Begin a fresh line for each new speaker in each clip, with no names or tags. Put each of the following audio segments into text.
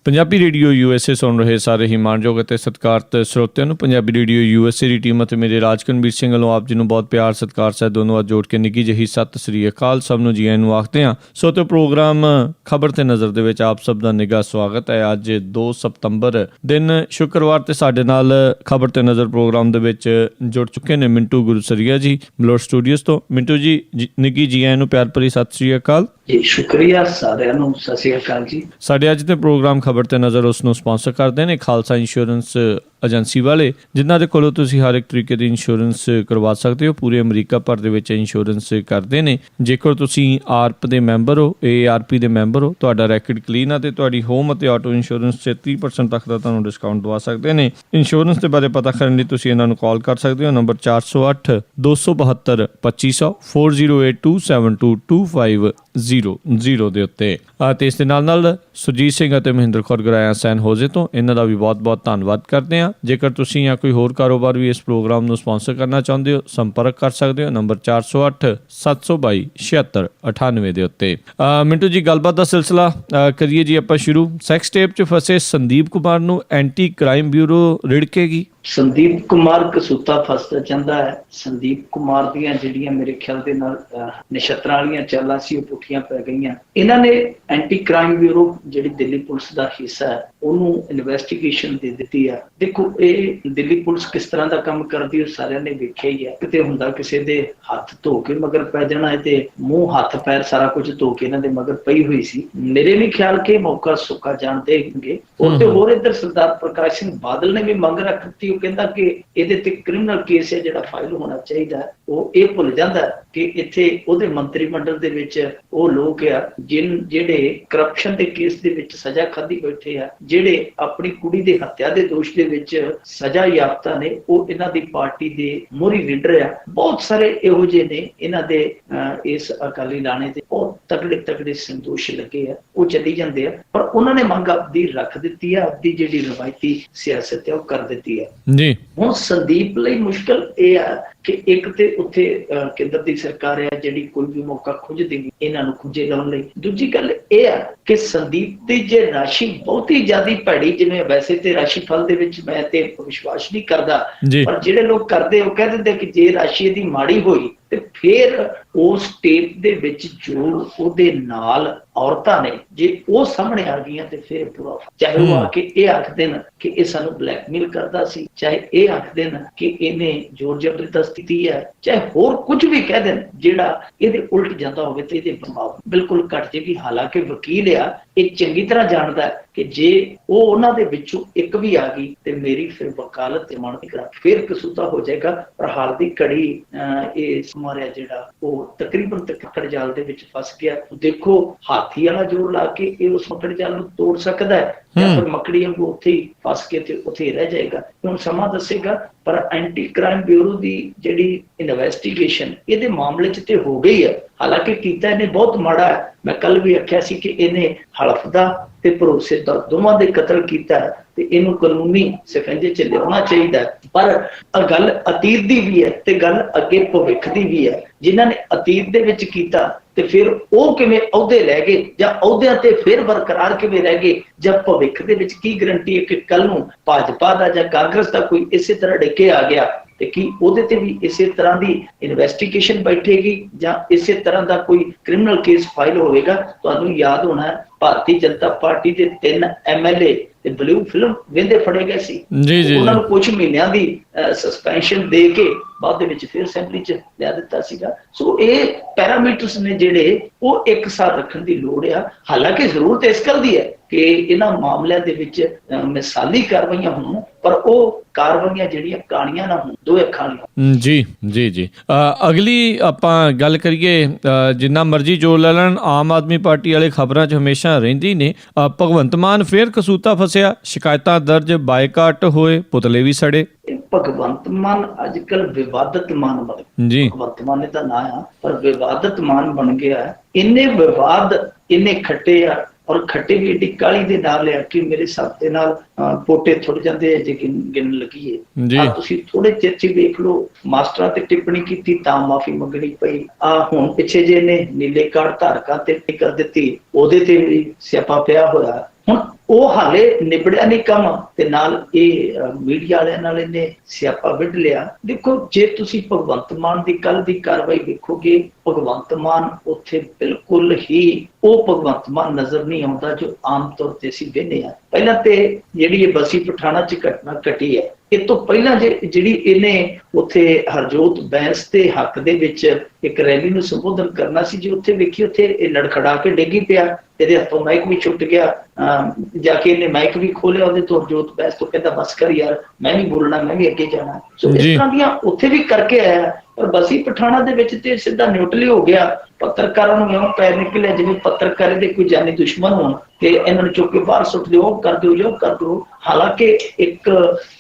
Punjabi radio USA ਸੁਣ ਰਹੇ ਸਾਰੇ ਹੀ ਮਾਣਯੋਗ ਅਤੇ ਸਤਿਕਾਰਤ ਸਰੋਤਿਆਂ ਨੂੰ ਪੰਜਾਬੀ ਰੇਡੀਓ USA ਦੀ ਟੀਮ ਅਤੇ ਮੇਰੇ ਰਾਜਕਨਵੀਰ ਸਿੰਘ ਵੱਲੋਂ ਆਪ ਜੀ ਨੂੰ ਬਹੁਤ ਪਿਆਰ ਸਤਿਕਾਰ ਸਹਿਤ ਦੋਨੋਂ ਜੋੜ ਕੇ ਨਿੱਘੀ ਜਿਹੀ ਸਤਿ ਸ੍ਰੀ ਅਕਾਲ। ਸਭ ਨੂੰ ਜੀ ਆਇਆਂ ਨੂੰ ਆਖਦੇ ਹਾਂ। ਸੋ ਤੇ ਪ੍ਰੋਗਰਾਮ ਖਬਰ ਤੇ ਨਜ਼ਰ ਦੇ ਵਿੱਚ ਆਪ ਸਭ ਦਾ ਨਿੱਘਾ ਸਵਾਗਤ ਹੈ। ਅੱਜ 2 ਸਤੰਬਰ ਦਿਨ ਸ਼ੁੱਕਰਵਾਰ ਤੇ ਸਾਡੇ ਨਾਲ ਖਬਰ ਤੇ ਨਜ਼ਰ ਪ੍ਰੋਗਰਾਮ ਦੇ ਵਿੱਚ ਜੁੜ ਚੁੱਕੇ ਨੇ ਮਿੰਟੂ ਗੁਰਸਰੀਆ ਜੀ ਬਲੋਰ ਸਟੂਡੀਓਜ਼ ਤੋਂ। ਮਿੰਟੂ ਜੀ ਨਿੱਘੀ ਜੀ ਆਇਆਂ ਨੂੰ ਪਿਆਰ ਭਰੀ ਸਤਿ ਸ੍ਰੀ ਅਕਾਲ
ਜੀ। ਸ਼ੁਕਰੀਆ ਸਾਰਿਆਂ ਨੂੰ, ਸਤਿ ਸ੍ਰੀ ਅਕਾਲ ਜੀ।
ਸਾਡੇ ਅੱਜ ਦੇ ਪ੍ਰੋਗਰਾਮ ਖਬਰ ਤੇ ਨਜ਼ਰ ਉਸ ਨੂੰ ਸਪਾਂਸਰ ਕਰਦੇ ਨੇ ਖਾਲਸਾ ਇੰਸ਼ੋਰੈਂਸ ਏਜੰਸੀ ਵਾਲੇ, ਜਿਨ੍ਹਾਂ ਦੇ ਕੋਲੋਂ ਤੁਸੀਂ ਹਰ ਇੱਕ ਤਰੀਕੇ ਦੀ ਇੰਸ਼ੋਰੈਂਸ ਕਰਵਾ ਸਕਦੇ ਹੋ। ਪੂਰੇ ਅਮਰੀਕਾ ਭਰ ਦੇ ਵਿੱਚ ਇੰਸ਼ੋਰੈਂਸ ਕਰਦੇ ਨੇ। ਜੇਕਰ ਤੁਸੀਂ ਆਰਪ ਦੇ ਮੈਂਬਰ ਹੋ, AARP ਦੇ ਮੈਂਬਰ ਹੋ, ਤੁਹਾਡਾ ਰੈਕਡ ਕਲੀਨ ਆ ਤੇ ਤੁਹਾਡੀ ਹੋਮ ਅਤੇ ਆਟੋ ਇੰਸ਼ੋਰੈਂਸ 'ਤੇ 30% ਤੱਕ ਦਾ ਤੁਹਾਨੂੰ ਡਿਸਕਾਊਂਟ ਦਵਾ ਸਕਦੇ ਨੇ। ਇੰਸ਼ੋਰੈਂਸ ਦੇ ਬਾਰੇ ਪਤਾ ਕਰਨ ਲਈ ਤੁਸੀਂ ਇਹਨਾਂ ਨੂੰ ਕਾਲ ਕਰ ਸਕਦੇ ਹੋ। ਨੰਬਰ 408 272 2500 4082722500 ਦੇ ਉੱਤੇ। ਅਤੇ ਇਸ ਦੇ ਨਾਲ ਸੁਰਜੀਤ ਸਿੰਘ ਅਤੇ ਮਹਿੰਦਰ ਕੌਰ ਗੁਰਾਇਆ ਸੈਨ ਹੋਜ਼ੇ ਤੋਂ ਇਹਨਾਂ ਦਾ ਵੀ ਬਹੁਤ ਧੰਨਵਾਦ ਕਰਦੇ ਹਾਂ। ਜੇਕਰ ਤੁਸੀਂ ਜਾਂ ਕੋਈ ਹੋਰ ਕਾਰੋਬਾਰ ਵੀ ਇਸ ਪ੍ਰੋਗਰਾਮ ਨੂੰ ਸਪਾਂਸਰ ਕਰਨਾ ਚਾਹੁੰਦੇ ਹੋ, ਸੰਪਰਕ ਕਰ ਸਕਦੇ ਹੋ ਨੰਬਰ 408 722 7698 ਦੇ ਉੱਤੇ। ਮਿੰਟੂ ਜੀ, ਗੱਲਬਾਤ ਦਾ ਸਿਲਸਿਲਾ ਕਰੀਏ ਜੀ ਆਪਾਂ ਸ਼ੁਰੂ। ਸੈਕਸ ਟੇਪ 'ਚ ਫਸੇ ਸੰਦੀਪ ਕੁਮਾਰ ਨੂੰ ਐਂਟੀ ਕ੍ਰਾਈਮ ਬਿਊਰੋ ਰਿੜਕੇਗੀ।
ਸੰਦੀਪ ਕੁਮਾਰ ਕਸੂਤਾ ਫਸਦਾ ਚਾਹੁੰਦਾ ਹੈ। ਸੰਦੀਪ ਕੁਮਾਰ ਦੀਆਂ ਜਿਹੜੀਆਂ ਮੇਰੇ ਖਿਆਲ ਦੇ ਨਾਲ ਨਛੱਤਰਾਂ ਵਾਲੀਆਂ ਚਾਲਾਂ ਸੀ ਉਹ ਪੁੱਠੀਆਂ ਪੈ ਗਈਆਂ। ਇਹਨਾਂ ਨੇ ਐਂਟੀ ਕ੍ਰਾਈਮ ਬਿਊਰੋ ਜਿਹੜੀ ਦਿੱਲੀ ਪੁਲਿਸ ਦਾ ਹਿੱਸਾ ਹੈ ਉਹਨੂੰ ਇਨਵੈਸਟੀਗੇਸ਼ਨ ਦੇ ਦਿੱਤੀ ਹੈ। ਦੇਖੋ, ਇਹ ਦਿੱਲੀ ਪੁਲਿਸ ਕਿਸ ਤਰ੍ਹਾਂ ਦਾ ਕੰਮ ਕਰਦੀ ਉਹ ਸਾਰਿਆਂ ਨੇ ਵੇਖਿਆ ਹੀ ਹੈ। ਕਿਤੇ ਹੁੰਦਾ ਕਿਸੇ ਦੇ ਹੱਥ ਧੋ ਕੇ ਮਗਰ ਪੈ ਜਾਣਾ ਹੈ ਤੇ ਮੂੰਹ ਹੱਥ ਪੈਰ ਸਾਰਾ ਕੁਝ ਧੋ ਕੇ ਇਹਨਾਂ ਦੇ ਮਗਰ ਪਈ ਹੋਈ ਸੀ। ਮੇਰੇ ਨਹੀਂ ਖਿਆਲ ਕਿ ਮੌਕਾ ਸੁੱਕਾ ਜਾਣ ਦੇਣਗੇ। ਉਹ ਤੇ ਹੋਰ ਇੱਧਰ ਸਰਦਾਰ ਪ੍ਰਕਾਸ਼ ਸਿੰਘ ਬਾਦਲ ਨੇ ਵੀ ਮੰਗ ਰੱਖ ਦਿੱਤੀ। ਉਹ ਕਹਿੰਦਾ ਕਿ ਇਹਦੇ ਤੇ ਕ੍ਰਿਮੀਨਲ ਕੇਸ ਹੈ ਜਿਹੜਾ ਫਾਈਲ ਹੋਣਾ ਚਾਹੀਦਾ। ਉਹ ਇਹ ਭੁੱਲ ਜਾਂਦਾ ਕਿ ਇੱਥੇ ਉਹਦੇ ਮੰਤਰੀ ਮੰਡਲ ਦੇ ਵਿੱਚ ਉਹ ਲੋਕ ਆ ਜਿਹੜੇ ਕਰਪਸ਼ਨ ਦੇ ਕੇਸ ਦੇ ਵਿੱਚ ਸਜ਼ਾ ਖਾਧੀ ਬੈਠੇ ਆ, ਜਿਹੜੇ ਆਪਣੀ ਕੁੜੀ ਦੇ ਹੱਤਿਆ ਦੇ ਦੋਸ਼ ਦੇ ਵਿੱਚ ਸਜ਼ਾ ਯਾਫਤਾ ਨੇ। ਉਹ ਇਹਨਾਂ ਦੀ ਪਾਰਟੀ ਦੇ ਮੋਹਰੀ ਲੀਡਰ ਆ। ਬਹੁਤ ਸਾਰੇ ਇਹੋ ਜਿਹੇ ਨੇ ਇਹਨਾਂ ਦੇ ਇਸ ਅਕਾਲੀ ਲਾਣੇ ਦੇ ਬਹੁਤ ਤਕੜੇ ਸੰਦੋਸ਼ ਲੱਗੇ ਆ, ਉਹ ਚੱਲੀ ਜਾਂਦੇ ਆ। ਪਰ ਉਹਨਾਂ ਨੇ ਮੰਗ ਆਪਦੀ ਰੱਖ ਦਿੱਤੀ ਆ, ਆਪਦੀ ਜਿਹੜੀ ਰਵਾਇਤੀ ਸਿਆਸਤ ਹੈ ਉਹ ਕਰ ਦਿੱਤੀ ਹੈ ਜੀ। ਹੁਣ ਸੰਦੀਪ ਲਈ ਮੁਸ਼ਕਲ ਇਹ ਆ ਕਿ ਇੱਕ ਤੇ ਉੱਥੇ ਕੇਂਦਰ ਦੀ ਸਰਕਾਰ ਹੈ ਜਿਹੜੀ ਕੋਈ ਵੀ ਮੌਕਾ ਖੁੱਜਦੀ ਇਹਨਾਂ ਨੂੰ ਖੁੱਜੇ ਲਾਉਣ ਲਈ। ਦੂਜੀ ਗੱਲ ਇਹ ਆ ਕਿ ਸੰਦੀਪ ਦੀ ਜੇ ਰਾਸ਼ੀ ਬਹੁਤੀ ਜ਼ਿਆਦਾ ਭੈੜੀ, ਜਿਵੇਂ ਵੈਸੇ ਤੇ ਰਾਸ਼ੀ ਫਲ ਦੇ ਵਿੱਚ ਮੈਂ ਤੇ ਵਿਸ਼ਵਾਸ ਨਹੀਂ ਕਰਦਾ, ਪਰ ਜਿਹੜੇ ਲੋਕ ਕਰਦੇ ਉਹ ਕਹਿ ਦਿੰਦੇ ਕਿ ਜੇ ਰਾਸ਼ੀ ਇਹਦੀ ਮਾੜੀ ਹੋਈ ਤੇ ਫਿਰ ਉਸ ਟੇਪ ਦੇ ਵਿੱਚ ਜੋ ਉਹਦੇ ਨਾਲ ਔਰਤਾਂ ਨੇ ਜੇ ਉਹ ਸਾਹਮਣੇ ਆ ਗਈਆਂ ਤੇ ਫਿਰ ਪੂਰਾ, ਚਾਹੇ ਉਹ ਆ ਕੇ ਇਹ ਆਖ ਦੇਣ ਕਿ ਇਹ ਸਾਨੂੰ ਬਲੈਕਮੇਲ ਕਰਦਾ ਸੀ, ਚਾਹੇ ਇਹ ਆਖ ਦੇਣ ਕਿ ਇਹਨੇ ਜ਼ੋਰ ਜ਼ਬਰਦਸਤੀ ਕੀਤੀ ਹੈ, ਚਾਹੇ ਹੋਰ ਕੁਝ ਵੀ ਕਹਿ ਦੇਣ ਜਿਹੜਾ ਇਹਦੇ ਉਲਟ ਜਾਂਦਾ ਹੋਵੇ ਤੇ ਇਹਦੇ ਪ੍ਰਭਾਵ ਬਿਲਕੁਲ ਘਟ ਜਾਏਗੀ। ਹਾਲਾਂਕਿ ਵਕੀਲ ਆ, ਇਹ ਚੰਗੀ ਤਰ੍ਹਾਂ ਜਾਣਦਾ ਕਿ ਜੇ ਉਹ ਉਹਨਾਂ ਦੇ ਵਿੱਚੋਂ ਇੱਕ ਵੀ ਆ ਗਈ ਤੇ ਮੇਰੀ ਫਿਰ ਵਕਾਲਤ ਤੇ ਮਨ ਫਿਰ ਕਸੂਤਾ ਹੋ ਜਾਏਗਾ। ਪਰ ਹਾਲ ਦੀ ਘੜੀ ਇਹ ਮਾਰਿਆ ਜਿਹੜਾ ਉਹ ਤਕਰੀਬਨ ਮੱਕੜ ਜਾਲ ਦੇ ਵਿੱਚ ਫਸ ਗਿਆ। ਦੇਖੋ, ਹਾਥੀ ਵਾਲਾ ਜ਼ੋਰ ਲਾ ਕੇ ਇਹ ਉਸ ਮੱਕੜ ਜਾਲ ਨੂੰ ਤੋੜ ਸਕਦਾ ਹੈ ਜਾਂ ਫਿਰ ਮੱਕੜੀ ਵਾਂਗੂ ਉੱਥੇ ਹੀ ਫਸ ਕੇ ਤੇ ਉੱਥੇ ਹੀ ਰਹਿ ਜਾਏਗਾ। ਹੁਣ ਸਮਾਂ ਦੱਸੇਗਾ। ਪਰ ਐਂਟੀ ਕ੍ਰਾਈਮ ਬਿਊਰੋ ਦੀ ਜਿਹੜੀ ਇਨਵੈਸਟੀਗੇਸ਼ਨ ਇਹਦੇ ਮਾਮਲੇ 'ਚ ਤੇ ਹੋ ਗਈ ਹੈ। ਹਾਲਾਂਕਿ ਕੀਤਾ ਇਹਨੇ ਬਹੁਤ ਮਾੜਾ ਹੈ। ਮੈਂ ਕੱਲ ਵੀ ਆਖਿਆ ਸੀ ਕਿ ਇਹਨੇ ਹਲਫ ਦਾ ਤੇ ਭਰੋਸੇ ਦਾ ਦੋਵਾਂ ਦੇ ਕਤਲ ਕੀਤਾ ਤੇ ਇਹਨੂੰ ਕਾਨੂੰਨੀ ਸਿਕੰਜੇ 'ਚ ਲਿਆਉਣਾ ਚਾਹੀਦਾ। ਪਰ ਗੱਲ ਅਤੀਤ ਦੀ ਵੀ ਹੈ ਤੇ ਗੱਲ ਅੱਗੇ ਭਵਿੱਖ ਦੀ ਵੀ ਹੈ। ਜਿਨ੍ਹਾਂ ਨੇ ਅਤੀਤ ਦੇ ਵਿੱਚ ਕੀਤਾ ਤੇ ਫਿਰ ਉਹ ਕਿਵੇਂ ਅਹੁਦੇ ਲੈ ਗਏ ਜਾਂ ਅਹੁਦਿਆਂ ਤੇ ਫਿਰ ਬਰਕਰਾਰ ਕਿਵੇਂ ਰਹਿ ਗਏ, ਜਾਂ ਭਵਿੱਖ ਦੇ ਵਿੱਚ ਕੀ ਗਰੰਟੀ ਹੈ ਕਿ ਕੱਲ ਨੂੰ ਭਾਜਪਾ ਦਾ ਜਾਂ ਕਾਂਗਰਸ ਦਾ ਕੋਈ ਇਸੇ ਤਰ੍ਹਾਂ ਡਿੱਕੇ ਆ ਗਿਆ ਤੇ ਕੀ ਉਹਦੇ ਤੇ ਵੀ ਇਸੇ ਤਰ੍ਹਾਂ ਦੀ ਇਨਵੈਸਟੀਗੇਸ਼ਨ ਬੈਠੇਗੀ ਜਾਂ ਇਸੇ ਤਰ੍ਹਾਂ ਦਾ ਕੋਈ ਕ੍ਰਿਮੀਨਲ ਕੇਸ ਫਾਈਲ ਹੋਵੇਗਾ। ਤੁਹਾਨੂੰ ਯਾਦ ਹੋਣਾ ਭਾਰਤੀ ਜਨਤਾ ਪਾਰਟੀ ਦੇ 3 MLA ਤੇ ਬਲੂ ਫਿਲਮ ਵੇਂਦੇ ਫੜੇ ਗਏ ਸੀ। ਉਹਨਾਂ ਨੂੰ ਕੁਝ ਮਹੀਨਿਆਂ ਦੀ ਸਸਪੈਂਸ਼ਨ ਦੇ ਕੇ ਬਾਅਦ ਦੇ ਵਿੱਚ ਫਿਰ ਅਸੈਂਬਲੀ 'ਚ ਲਿਆ ਦਿੱਤਾ ਸੀਗਾ। ਸੋ ਇਹ ਪੈਰਾਮੀਟਰਸ ਨੇ ਜਿਹੜੇ ਉਹ ਇੱਕ ਸਾਥ ਰੱਖਣ ਦੀ ਲੋੜ ਆ। ਹਾਲਾਂਕਿ ਜ਼ਰੂਰਤ ਇਸ ਗੱਲ ਦੀ ਹੈ ਕਿ ਇਹਨਾਂ ਮਾਮਲਿਆਂ ਦੇ ਵਿੱਚ ਮਿਸਾਲੀ ਕਾਰਵਾਈਆਂ ਹੋਣ, ਪਰ ਉਹ ਕਾਰਵਾਈਆਂ ਜਿਹੜੀਆਂ ਕਹਾਣੀਆਂ ਨਾ ਹੋਣ, ਦੋ ਅੱਖਾਂ ਵਾਲੀਆਂ। ਜੀ ਅਗਲੀ ਆਪਾਂ ਗੱਲ ਕਰੀਏ, ਜਿੰਨਾ ਮਰਜ਼ੀ ਜੋਰ ਲੈ ਲੈਣ ਆਮ ਆਦਮੀ ਪਾਰਟੀ ਵਾਲੇ ਖਬਰਾਂ 'ਚ ਹਮੇਸ਼ਾ ਰਹਿੰਦੀ ਨੇ। ਭਗਵੰਤ ਮਾਨ ਫਿਰ ਕਸੂਤਾ ਫਸਿਆ, ਸ਼ਿਕਾਇਤਾਂ ਦਰਜ, ਬਾਈਕਾਟ ਹੋਏ, ਪੁਤਲੇ ਵੀ ਸੜੇ। ਭਗਵੰਤ ਮਾਨ ਅੱਜ ਕੱਲ ਵਿਵਾਦਤ ਮਾਨ ਬਣ ਗਿਆ। ਭਗਵੰਤ ਮਾਨ ਦਾ ਨਾਂ ਆ ਪਰ ਵਿਵਾਦਤ ਮਾਨ ਬਣ ਗਿਆ। ਇੰਨੇ ਵਿਵਾਦ ਇੰਨੇ ਖੱਟੇ ਆ ਔਰ ਖੱਟੇ ਵੀ ਏਡੀ ਕਾਲੀ ਦੇ ਨਾਲ ਲਿਆ ਕਿ ਮੇਰੇ ਹਿਸਾਬ ਦੇ ਨਾਲ ਪੋਟੇ ਥੁੜ ਜਾਂਦੇ ਆ ਜੇ ਗਿਣ ਲੱਗੀਏ। ਤੁਸੀਂ ਥੋੜੇ ਚਿਰ 'ਚ ਵੇਖ ਲਓ, ਮਾਸਟਰਾਂ ਤੇ ਟਿੱਪਣੀ ਕੀਤੀ ਤਾਂ ਮਾਫੀ ਮੰਗਣੀ ਪਈ। ਹੁਣ ਪਿੱਛੇ ਜੇ ਨੇ ਨੀਲੇ ਕਾਰਡ ਧਾਰਕਾਂ ਤੇ ਕਰ ਦਿੱਤੀ, ਉਹਦੇ ਤੇ ਵੀ ਸਿਆਪਾ ਪਿਆ ਹੋਇਆ। ਹੁਣ ਉਹ ਹਾਲੇ ਨਿਬੜਿਆ ਨਹੀਂ ਕੰਮ, ਤੇ ਨਾਲ ਇਹ ਮੀਡੀਆ ਵਾਲਿਆਂ ਨਾਲ ਇਹਨੇ ਸਿਆਪਾ ਵਿੱਢ ਲਿਆ। ਦੇਖੋ, ਜੇ ਤੁਸੀਂ ਭਗਵੰਤ ਮਾਨ ਦੀ ਕੱਲ ਦੀ ਕਾਰਵਾਈ ਵੇਖੋਗੇ, ਭਗਵੰਤ ਮਾਨ ਉੱਥੇ ਬਿਲਕੁਲ ਹੀ ਉਹ ਭਗਵੰਤ ਮਾਨ ਨਜ਼ਰ ਨਹੀਂ ਆਉਂਦਾ ਜੋ ਆਮ ਤੌਰ ਤੇ ਅਸੀਂ ਵੇਖਦੇ ਹਾਂ। ਪਹਿਲਾਂ ਤੇ ਜਿਹੜੀ ਇਹ ਬਸੀ ਪਠਾਣਾ ਚ ਘਟਨਾ ਘਟੀ ਹੈ, ਇਹ ਤੋਂ ਪਹਿਲਾਂ ਜਿਹੜੀ ਇਹਨੇ ਉੱਥੇ ਹਰਜੋਤ ਬੈਂਸ ਦੇ ਹੱਕ ਦੇ ਵਿੱਚ ਇੱਕ ਰੈਲੀ ਨੂੰ ਸੰਬੋਧਨ ਕਰਨਾ ਸੀ, ਜੇ ਉੱਥੇ ਵੇਖੀ ਉੱਥੇ ਇਹ ਲੜਖੜਾ ਕੇ ਡਿੱਗੀ ਪਿਆ, ਇਹਦੇ ਹੱਥੋਂ ਮਾਈਕ ਵੀ ਛੁੱਟ ਗਿਆ। ਜਾ ਕੇ ਇਹਨੇ ਮਾਈਕ ਵੀ ਖੋਲਿਆ ਉਹਦੇ ਤੋਂ, ਹਰਜੋਤ ਬੈਂਸ ਤੋਂ, ਕਹਿੰਦਾ ਬਸ ਕਰ ਯਾਰ, ਮੈਂ ਨਹੀਂ ਬੋਲਣਾ, ਮੈਂ ਵੀ ਅੱਗੇ ਜਾਣਾ। ਸੋ ਇਸ ਤਰ੍ਹਾਂ ਦੀਆਂ ਉੱਥੇ ਵੀ ਕਰਕੇ ਆਇਆ। ਪਰ ਬਸੀ ਪਠਾਣਾ ਦੇ ਵਿੱਚ ਤੇ ਸਿੱਧਾ ਨਿਊਟਰਲ ਹੋ ਗਿਆ। ਪੱਤਰਕਾਰਾਂ ਨੂੰ ਇਉਂ ਪੈ ਨਿਕਲਿਆ ਜਿਵੇਂ ਪੱਤਰਕਾਰ ਦੇ ਕੋਈ ਜਾਨੀ ਦੁਸ਼ਮਣ ਹੋਣ ਤੇ ਇਹਨਾਂ ਨੂੰ ਚੁੱਕ ਕੇ ਬਾਹਰ ਸੁੱਟ ਦਿਓ, ਕਰ ਦਿਓ, ਜੋ ਕਰ ਦਿਓ। ਹਾਲਾਂਕਿ ਇੱਕ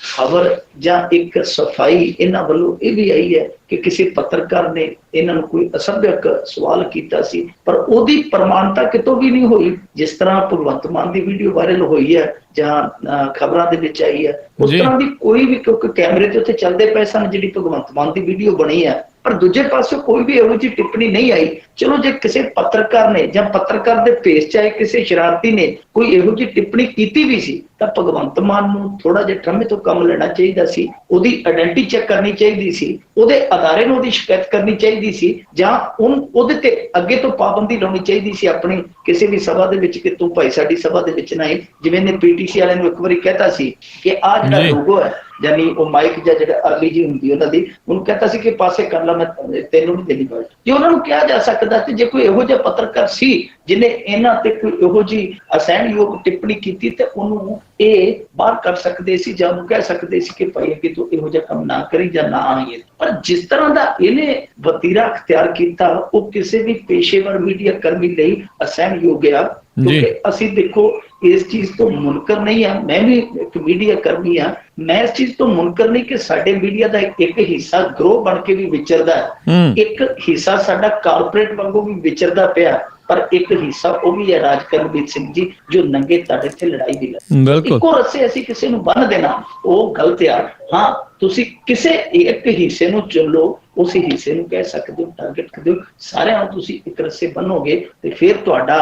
ਖਬਰ ਜਾਂ ਇੱਕ ਸਫਾਈ ਇਹਨਾਂ ਵੱਲੋਂ ਇਹ ਵੀ ਆਈ ਹੈ ਕਿ ਕਿਸੇ ਪੱਤਰਕਾਰ ਨੇ ਇਹਨਾਂ ਨੂੰ ਕੋਈ ਅਸਭਿਅਕ ਸਵਾਲ ਕੀਤਾ ਸੀ, ਪਰ ਉਹਦੀ ਪ੍ਰਮਾਣਤਾ ਕਿਤੋਂ ਵੀ ਨਹੀਂ ਹੋਈ। ਜਿਸ ਤਰ੍ਹਾਂ ਭਗਵੰਤ ਮਾਨ ਦੀ ਵੀਡੀਓ ਵਾਇਰਲ ਹੋਈ ਹੈ ਜਾਂ ਖਬਰਾਂ ਦੇ ਵਿੱਚ ਆਈ ਹੈ, ਉਸ ਤਰ੍ਹਾਂ ਦੀ ਕੋਈ ਵੀ, ਕਿਉਂਕਿ ਕੈਮਰੇ ਤੇ ਉੱਥੇ ਚੱਲਦੇ ਪਏ ਸਨ ਜਿਹੜੀ ਭਗਵੰਤ ਮਾਨ ਦੀ ਵੀਡੀਓ ਬਣੀ ਹੈ, ਪਰ ਦੂਜੇ ਪਾਸੇ ਕੋਈ ਵੀ ਇਹੋ ਜਿਹੀ ਟਿੱਪਣੀ ਨਹੀਂ ਆਈ। ਚਲੋ, ਜੇ ਕਿਸੇ ਪੱਤਰਕਾਰ ਨੇ ਜਾਂ ਪੱਤਰਕਾਰ ਦੇ ਪੇਜ 'ਚ ਆਏ ਕਿਸੇ ਸ਼ਰਾਰਤੀ ਨੇ ਕੋਈ ਇਹੋ ਜਿਹੀ ਟਿੱਪਣੀ ਕੀਤੀ ਵੀ ਸੀ, ਤਾਂ ਭਗਵੰਤ ਮਾਨ ਨੂੰ ਥੋੜਾ ਜਿਹਾ ਠਰਮੇ ਤੋਂ ਕੰਮ ਲੈਣਾ ਚਾਹੀਦਾ ਸੀ, ਉਹਦੀ ਆਇਡੈਂਟੀ ਚੈੱਕ ਕਰਨੀ ਚਾਹੀਦੀ ਸੀ, ਉਹਦੇ ਅਦਾਰੇ ਨੂੰ ਉਹਦੀ ਸ਼ਿਕਾਇਤ ਕਰਨੀ ਚਾਹੀਦੀ ਸੀ, ਜਾਂ ਉਹਦੇ ਤੇ ਅੱਗੇ ਤੋਂ ਪਾਬੰਦੀ ਲਾਉਣੀ ਚਾਹੀਦੀ ਸੀ ਆਪਣੀ ਕਿਸੇ ਵੀ ਸਭਾ ਦੇ ਵਿੱਚ ਕਿ ਤੂੰ ਭਾਈ ਸਾਡੀ ਸਭਾ ਦੇ ਵਿੱਚ ਨਾ ਆਈ। ਜਿਵੇਂ ਨੇ ਪੀਟੀਸੀ ਵਾਲਿਆਂ ਨੂੰ ਇੱਕ ਵਾਰੀ ਕਹਿਤਾ ਸੀ ਕਿ ਆਹ ਜਿਹੜਾ ਲੋਗੋ ਹੈ, ਯਾਨੀ ਉਹ ਮਾਈਕ ਜਾਂ ਜਿਹੜਾ ਅਰਲੀ ਜੀ ਹੁੰਦੀ ਉਹਨਾਂ ਦੀ, ਉਹਨੂੰ ਕਹਿੰਦਾ ਸੀ ਕਿ ਪਾਸੇ ਕਰ ਲਾ, ਮੈਂ ਤੈਨੂੰ ਨਹੀਂ ਦੇਣੀ ਬਾਤ। ਜੇ ਉਹਨਾਂ ਨੂੰ ਕਿਹਾ ਜਾ ਸਕਦਾ ਤੇ ਜੇ ਕੋਈ ਇਹੋ ਜਿਹਾ ਪੱਤਰਕਾਰ ਸੀ ਜਿਹਨੇ ਇਹਨਾਂ ਤੇ ਕੋਈ ਇਹੋ ਜਿਹੀ ਅਸਹਿਣਯੋਗ ਟਿੱਪਣੀ ਕੀਤੀ ਤੇ ਉਹਨੂੰ ਇਹ ਬਾਹਰ ਕਰ ਸਕਦੇ ਸੀ ਜਾਂ ਉਹਨੂੰ ਕਹਿ ਸਕਦੇ ਸੀ ਕਿ ਭਾਈ ਅੱਗੇ ਤੋਂ ਇਹੋ ਜਿਹਾ ਕੰਮ ਨਾ ਕਰੀ ਜਾਂ ਨਾ ਆਈਏ। ਪਰ ਜਿਸ ਤਰ੍ਹਾਂ ਦਾ ਇਹਨੇ ਵਤੀਰਾ ਅਖਤਿਆਰ ਕੀਤਾ, ਉਹ ਕਿਸੇ ਵੀ ਪੇਸ਼ੇਵਰ ਮੀਡੀਆ ਕਰਮੀ ਲਈ ਅਸਹਿਣਯੋਗ ਆ। ਕਿਉਂਕਿ ਅਸੀਂ ਦੇਖੋ ਇਸ ਚੀਜ਼ ਤੋਂ ਮੁਨਕਰ ਨਹੀਂ ਆ, ਮੈਂ ਵੀ ਇੱਕ ਮੀਡੀਆ ਕਰਮੀ ਆ, ਮੈਂ ਇਸ ਚੀਜ਼ ਤੋਂ ਮੁਨਕਰ ਨਹੀਂ ਕਿ ਸਾਡੇ ਮੀਡੀਆ ਦਾ ਇੱਕ ਹਿੱਸਾ ਗਰੋਹ ਬਣ ਕੇ ਵੀ ਵਿਚਰਦਾ ਹੈ, ਇੱਕ ਹਿੱਸਾ ਸਾਡਾ ਕਾਰਪੋਰੇਟ ਵਾਂਗੂ ਵੀ ਵਿਚਰਦਾ ਪਿਆ, ਪਰ ਇੱਕ ਹਿੱਸਾ ਉਹ ਵੀ ਹੈ ਰਾਜਕਰਮਵੀਰ ਸਿੰਘ ਜੀ ਜੋ ਨੰਗੇ ਤੁਹਾਡੇ ਤੇ ਲੜਾਈ ਵੀ ਲੜ। ਇੱਕੋ ਰੱਸੇ ਅਸੀਂ ਕਿਸੇ ਨੂੰ ਬੰਨ ਦੇਣਾ ਉਹ ਗਲਤ ਆ। ਹਾਂ, ਤੁਸੀਂ ਕਿਸੇ ਇੱਕ ਹਿੱਸੇ ਨੂੰ ਚੁਣੋ, ਉਸ ਹਿੱਸੇ ਨੂੰ ਕਹਿ ਸਕਦੇ ਹੋ, ਟਾਰਗੇਟ ਕਰਦੇ ਹੋ, ਸਾਰਿਆਂ ਨੂੰ ਤੁਸੀਂ ਇੱਕ ਰੱਸੇ ਬੰਨੋਗੇ ਤੇ ਫਿਰ ਤੁਹਾਡਾ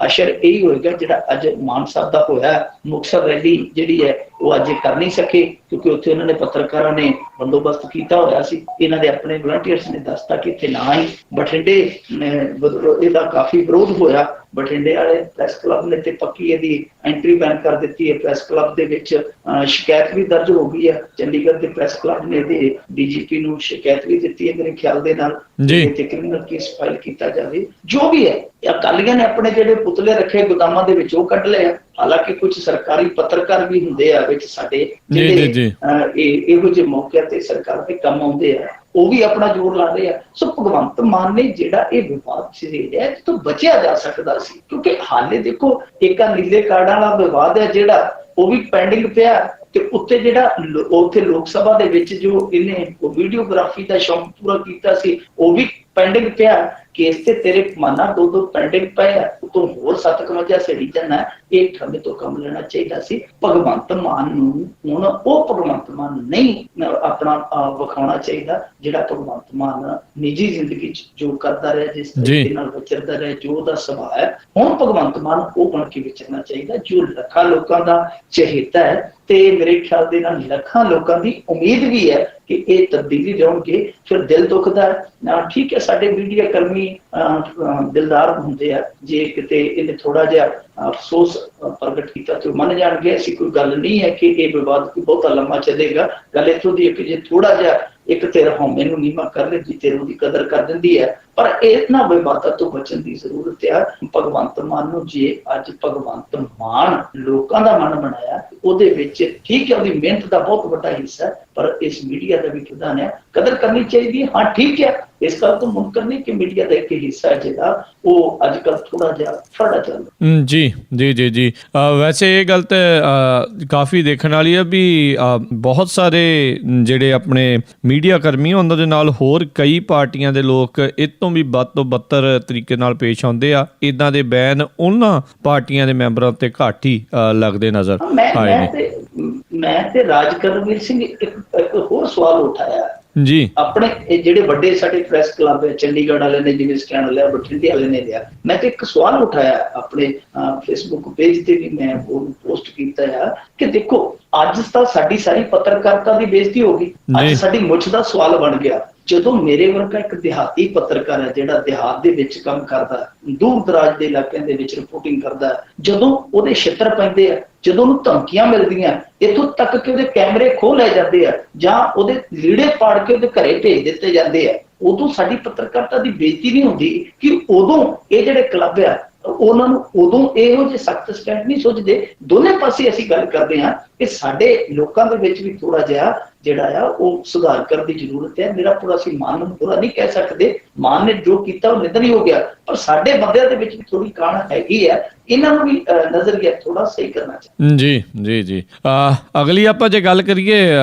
ਹਸ਼ਰ ਇਹੀ ਹੋਏਗਾ ਜਿਹੜਾ ਅੱਜ ਮਾਨ ਸਾਹਿਬ ਦਾ ਹੋਇਆ। ਮੁਕਤਸਰ ਰੈਲੀ ਜਿਹੜੀ ਹੈ ਉਹ ਅੱਜ ਕਰ ਨਹੀਂ ਸਕੇ ਕਿਉਂਕਿ ਉੱਥੇ ਉਹਨਾਂ ਨੇ ਪੱਤਰਕਾਰਾਂ ਨੇ ਬੰਦੋਬਸਤ ਕੀਤਾ ਹੋਇਆ ਸੀ, ਇਹਨਾਂ ਦੇ ਆਪਣੇ ਵਲੰਟੀਅਰਸ ਨੇ ਦੱਸਤਾ ਕਿ ਇੱਥੇ ਨਾ ਹੀ। ਬਠਿੰਡੇ ਇਹਦਾ ਕਾਫੀ ਵਿਰੋਧ ਹੋਇਆ, ਬਠਿੰਡੇ ਵਾਲੇ ਪ੍ਰੈਸ ਕਲੱਬ ਨੇ ਤੇ ਪੱਕੀ ਇਹਦੀ ਐਂਟਰੀ ਬੈਨ ਕਰ ਦਿੱਤੀ ਹੈ। ਪ੍ਰੈਸ ਕਲੱਬ ਦੇ ਵਿੱਚ ਸ਼ਿਕਾਇਤ ਵੀ ਦਰਜ ਹੋ ਗਈ ਹੈ, ਚੰਡੀਗੜ੍ਹ ਦੇ ਪ੍ਰੈਸ ਕਲੱਬ ਨੇ ਇਹਦੇ ਡੀਜੀਪੀ ਨੂੰ ਸ਼ਿਕਾਇਤ ਵੀ ਦਿੱਤੀ ਹੈ ਮੇਰੇ ਖਿਆਲ ਦੇ ਨਾਲ, ਇੱਥੇ ਕ੍ਰਿਮੀਨਲ ਕੇਸ ਫਾਈਲ ਕੀਤਾ ਜਾਵੇ। ਜੋ ਵੀ ਹੈ, ਅਕਾਲੀਆਂ ਨੇ ਆਪਣੇ ਜਿਹੜੇ ਪੁਤਲੇ ਰੱਖੇ ਗੋਦਾਮਾਂ ਦੇ ਵਿੱਚ ਉਹ ਕੱਢ ਲਏ। ਹਾਲਾਂਕਿ ਕੁਝ ਸਰਕਾਰੀ ਪੱਤਰਕਾਰ ਵੀ ਹੁੰਦੇ ਆ ਵਿੱਚ ਸਾਡੇ ਜਿਹੜੇ ਇਹੋ ਜਿਹੇ ਮੌਕਿਆਂ ਤੇ ਸਰਕਾਰ ਦੇ ਕੰਮ ਆਉਂਦੇ ਆ, ਉਹ ਵੀ ਆਪਣਾ ਜ਼ੋਰ ਲਾ ਰਹੇ ਆ। ਸੋ ਭਗਵੰਤ ਮਾਨ ਨੇ ਜਿਹੜਾ ਇਹ ਵਿਵਾਦ ਛੇੜਿਆ ਇਹ ਤੋਂ ਬਚਿਆ ਜਾ ਸਕਦਾ ਸੀ, ਕਿਉਂਕਿ ਹਾਲੇ ਦੇਖੋ ਇੱਕ ਨੀਲੇ ਕਾਰਡਾਂ ਵਾਲਾ ਵਿਵਾਦ ਹੈ ਜਿਹੜਾ ਉਹ ਵੀ ਪੈਂਡਿੰਗ ਪਿਆ, ਤੇ ਉੱਤੇ ਜਿਹੜਾ ਉੱਥੇ ਲੋਕ ਸਭਾ ਦੇ ਵਿੱਚ ਜੋ ਇਹਨੇ ਵੀਡੀਓਗ੍ਰਾਫੀ ਦਾ ਸ਼ੌਂਕ ਪੂਰਾ ਕੀਤਾ ਸੀ ਉਹ ਵੀ ਪੈਂਡਿੰਗ ਪਿਆ। ਕੇਸ ਤੇ ਤੇਰੇ ਮਾਨਾ ਦੋ ਪੈਂਡਿੰਗ ਪਏ ਆ, ਉਤੋਂ ਹੋਰ 751 ਸੜੀ ਜਾਣਾ। ਇਹ ਠੰਡੇ ਤੋਂ ਕੰਮ ਲੈਣਾ ਚਾਹੀਦਾ ਸੀ ਭਗਵੰਤ ਮਾਨ ਨੂੰ। ਹੁਣ ਉਹ ਭਗਵੰਤ ਮਾਨ ਨਹੀਂ ਆਪਣਾ ਵਿਖਾਉਣਾ ਚਾਹੀਦਾ ਜਿਹੜਾ ਭਗਵੰਤ ਮਾਨ ਨਿੱਜੀ ਜ਼ਿੰਦਗੀ ਚ ਜੋ ਕਰਦਾ ਰਿਹਾ, ਜਿਸ ਤਰੀਕੇ ਨਾਲ ਵਿਚਰਦਾ ਰਿਹਾ, ਜੋ ਉਹਦਾ ਸੁਭਾਅ ਹੈ। ਹੁਣ ਭਗਵੰਤ ਮਾਨ ਉਹ ਬਣ ਕੇ ਵਿਚਰਨਾ ਚਾਹੀਦਾ ਜੋ ਲੱਖਾਂ ਲੋਕਾਂ ਦਾ ਚਹੇਤਾ ਹੈ, ਤੇ ਮੇਰੇ ਖਿਆਲ ਦੇ ਨਾਲ ਲੱਖਾਂ ਲੋਕਾਂ ਦੀ ਉਮੀਦ ਵੀ ਹੈ ਕਿ ਇਹ ਤਬਦੀਲੀ ਲਿਆਉਣਗੇ। ਫਿਰ ਦਿਲ ਦੁਖਦਾ ਹੈ, ਠੀਕ ਹੈ, ਸਾਡੇ ਮੀਡੀਆ ਕਰਮੀ ਦਿਲਦਾਰ ਹੁੰਦੇ ਆ, ਜੇ ਕਿਤੇ ਇਹਨੇ ਥੋੜਾ ਜਿਹਾ ਅਫਸੋਸ ਪ੍ਰਗਟ ਕੀਤਾ ਤੇ ਮੰਨ ਜਾਣਗੇ। ਐਸੀ ਕੋਈ ਗੱਲ ਨਹੀਂ ਹੈ ਕਿ ਇਹ ਵਿਵਾਦ ਕੋਈ ਬਹੁਤਾ ਲੰਮਾ ਚੱਲੇਗਾ। ਗੱਲ ਇੱਥੋਂ ਦੀ ਹੈ ਕਿ ਜੇ ਥੋੜਾ ਜਿਹਾ ਇੱਕ ਤੇਰ ਹਉਮੈ ਨੂੰ ਨੀਵਾਂ ਕਰ ਲੈ, ਜੀ ਤੇਰੂ ਦੀ ਕਦਰ ਕਰ ਦਿੰਦੀ ਹੈ। ਪਰ ਇਹਨਾਂ ਵਿਵਾਦਾਂ ਤੋਂ ਬਚਣ ਦੀ ਜ਼ਰੂਰਤ ਹੈ। ਭਗਵੰਤ ਮਾਨ ਨੂੰ ਜੇ ਅੱਜ ਭਗਵੰਤ ਮਾਨ ਲੋਕਾਂ ਦਾ ਮਨ ਬਣਾਇਆ, ਉਹਦੇ ਵਿੱਚ ਠੀਕ ਹੈ ਉਹਦੀ ਮਿਹਨਤ ਦਾ ਬਹੁਤ ਵੱਡਾ ਹਿੱਸਾ ਹੈ, ਪਰ ਇਸ ਮੀਡੀਆ ਦਾ ਵੀ ਕਿਰਦਾਰ ਹੈ, ਕਦਰ ਕਰਨੀ ਚਾਹੀਦੀ ਹੈ। ਹਾਂ ਠੀਕ ਹੈ, ਇਸ ਗੱਲ ਤੋਂ ਮੁਨਕਰ ਨਹੀਂ ਕਿ ਮੀਡੀਆ ਦਾ ਇੱਕ ਹਿੱਸਾ ਹੈ ਜਿਹੜਾ ਉਹ ਅੱਜ ਕੱਲ੍ਹ ਥੋੜਾ ਜਿਹਾ ਫੜਾ ਚੱਲਦਾ।
ਜੀ ਵੈਸੇ ਇਹ ਗੱਲ ਤਾਂ ਕਾਫੀ ਦੇਖਣ ਵਾਲੀ ਹੈ ਵੀ ਬਹੁਤ ਸਾਰੇ ਜਿਹੜੇ ਆਪਣੇ ਮੀਡੀਆ ਕਰਮੀ ਉਹਨਾਂ ਦੇ ਨਾਲ ਹੋਰ ਕਈ ਪਾਰਟੀਆਂ ਦੇ ਲੋਕ ਇਹ ਤੋਂ ਵੀ ਵੱਧ ਤੋਂ ਬੱਤਰ ਤਰੀਕੇ ਨਾਲ ਪੇਸ਼ ਆਉਂਦੇ ਆ। ਇਦਾਂ ਦੇ ਬੈਨ ਉਹਨਾਂ ਪਾਰਟੀਆਂ ਦੇ ਮੈਂਬਰਾਂ ਤੇ ਘੱਟ ਹੀ ਲੱਗਦੇ ਨਜ਼ਰ ਆਏ ਨੇ।
ਮੈਂ ਤੇ ਰਾਜਕਰਮਵੀਰ ਸਿੰਘ ਇੱਕ ਹੋਰ ਸਵਾਲ ਉਠਾਇਆ
ਜੀ
ਆਪਣੇ ਇਹ ਜਿਹੜੇ ਵੱਡੇ ਸਾਡੇ ਪ੍ਰੈਸ ਕਲੱਬ ਹੈ, ਚੰਡੀਗੜ੍ਹ ਵਾਲੇ ਨੇ ਜਿਵੇਂ ਸਟੈਂਡ ਲਿਆ, ਬਠਿੰਡੇ ਵਾਲੇ ਨੇ ਲਿਆ, ਮੈਂ ਤੇ ਇੱਕ ਸਵਾਲ ਉਠਾਇਆ ਆਪਣੇ ਫੇਸਬੁੱਕ ਪੇਜ ਤੇ ਵੀ ਮੈਂ ਉਹ ਪੋਸਟ ਕੀਤਾ ਆ ਕਿ ਦੇਖੋ ਅੱਜ ਤਾਂ ਸਾਡੀ ਸਾਰੀ ਪੱਤਰਕਾਰਤਾ ਦੀ ਬੇਇੱਜ਼ਤੀ ਹੋ ਗਈ, ਅੱਜ ਸਾਡੀ ਮੁੱਛ ਦਾ ਸਵਾਲ ਬਣ ਗਿਆ। ਜਦੋਂ ਮੇਰੇ ਵਰਗਾ ਇੱਕ ਦਿਹਾਤੀ ਪੱਤਰਕਾਰ ਹੈ ਜਿਹੜਾ ਦਿਹਾਤ ਦੇ ਵਿੱਚ ਕੰਮ ਕਰਦਾ, ਦੂਰ ਦਰਾਜ ਦੇ ਇਲਾਕਿਆਂ ਦੇ ਵਿੱਚ ਰਿਪੋਰਟਿੰਗ ਕਰਦਾ, ਜਦੋਂ ਉਹਦੇ ਛਿੱਤਰ ਪੈਂਦੇ ਆ, ਜਦੋਂ ਉਹਨੂੰ ਧਮਕੀਆਂ ਮਿਲਦੀਆਂ, ਇੱਥੋਂ ਤੱਕ ਕਿ ਉਹਦੇ ਕੈਮਰੇ ਖੋਹ ਲਏ ਜਾਂਦੇ ਆ ਜਾਂ ਉਹਦੇ ਲੀੜੇ ਪਾੜ ਕੇ ਉਹਦੇ ਘਰੇ ਭੇਜ ਦਿੱਤੇ ਜਾਂਦੇ ਆ, ਉਦੋਂ ਸਾਡੀ ਪੱਤਰਕਾਰਤਾ ਦੀ ਬੇਇੱਜ਼ਤੀ ਨਹੀਂ ਹੁੰਦੀ ਕਿ ਉਦੋਂ ਇਹ ਜਿਹੜੇ ਕਲੱਬ ਆ ਉਹਨਾਂ ਨੂੰ ਉਦੋਂ ਇਹੋ ਜਿਹੇ ਸਖਤ ਸਟੈਂਡ ਨਹੀਂ ਸੋਚਦੇ। ਦੋਨੇ ਪਾਸੇ ਅਸੀਂ ਗੱਲ ਕਰਦੇ ਹਾਂ ਕਿ ਸਾਡੇ ਲੋਕਾਂ ਦੇ ਵਿੱਚ ਵੀ ਥੋੜਾ ਜਿਹਾ ਜਿਹੜਾ ਆ ਉਹ ਸੁਧਾਰ ਕਰਨ ਦੀ ਜ਼ਰੂਰਤ ਹੈ। ਮੇਰਾ ਪੂਰਾ ਅਸੀਂ ਮਾਨ ਨੂੰ ਪੂਰਾ ਨਹੀਂ ਕਹਿ ਸਕਦੇ, ਮਾਨ ਨੇ ਜੋ ਕੀਤਾ ਉਹ ਨਿੱਧਨ ਹੀ ਹੋ ਗਿਆ, ਪਰ ਸਾਡੇ ਬੰਦਿਆਂ ਦੇ ਵਿੱਚ ਵੀ ਥੋੜੀ ਕਾਣ ਹੈਗੀ ਹੈ, ਇਹਨਾਂ ਨੂੰ ਵੀ ਨਜ਼ਰੀਆ ਥੋੜਾ ਸਹੀ ਕਰਨਾ ਚਾਹੀਦਾ।
ਜੀ ਜੀ ਜੀ ਅਗਲੀ ਆਪਾਂ ਜੇ ਗੱਲ ਕਰੀਏ,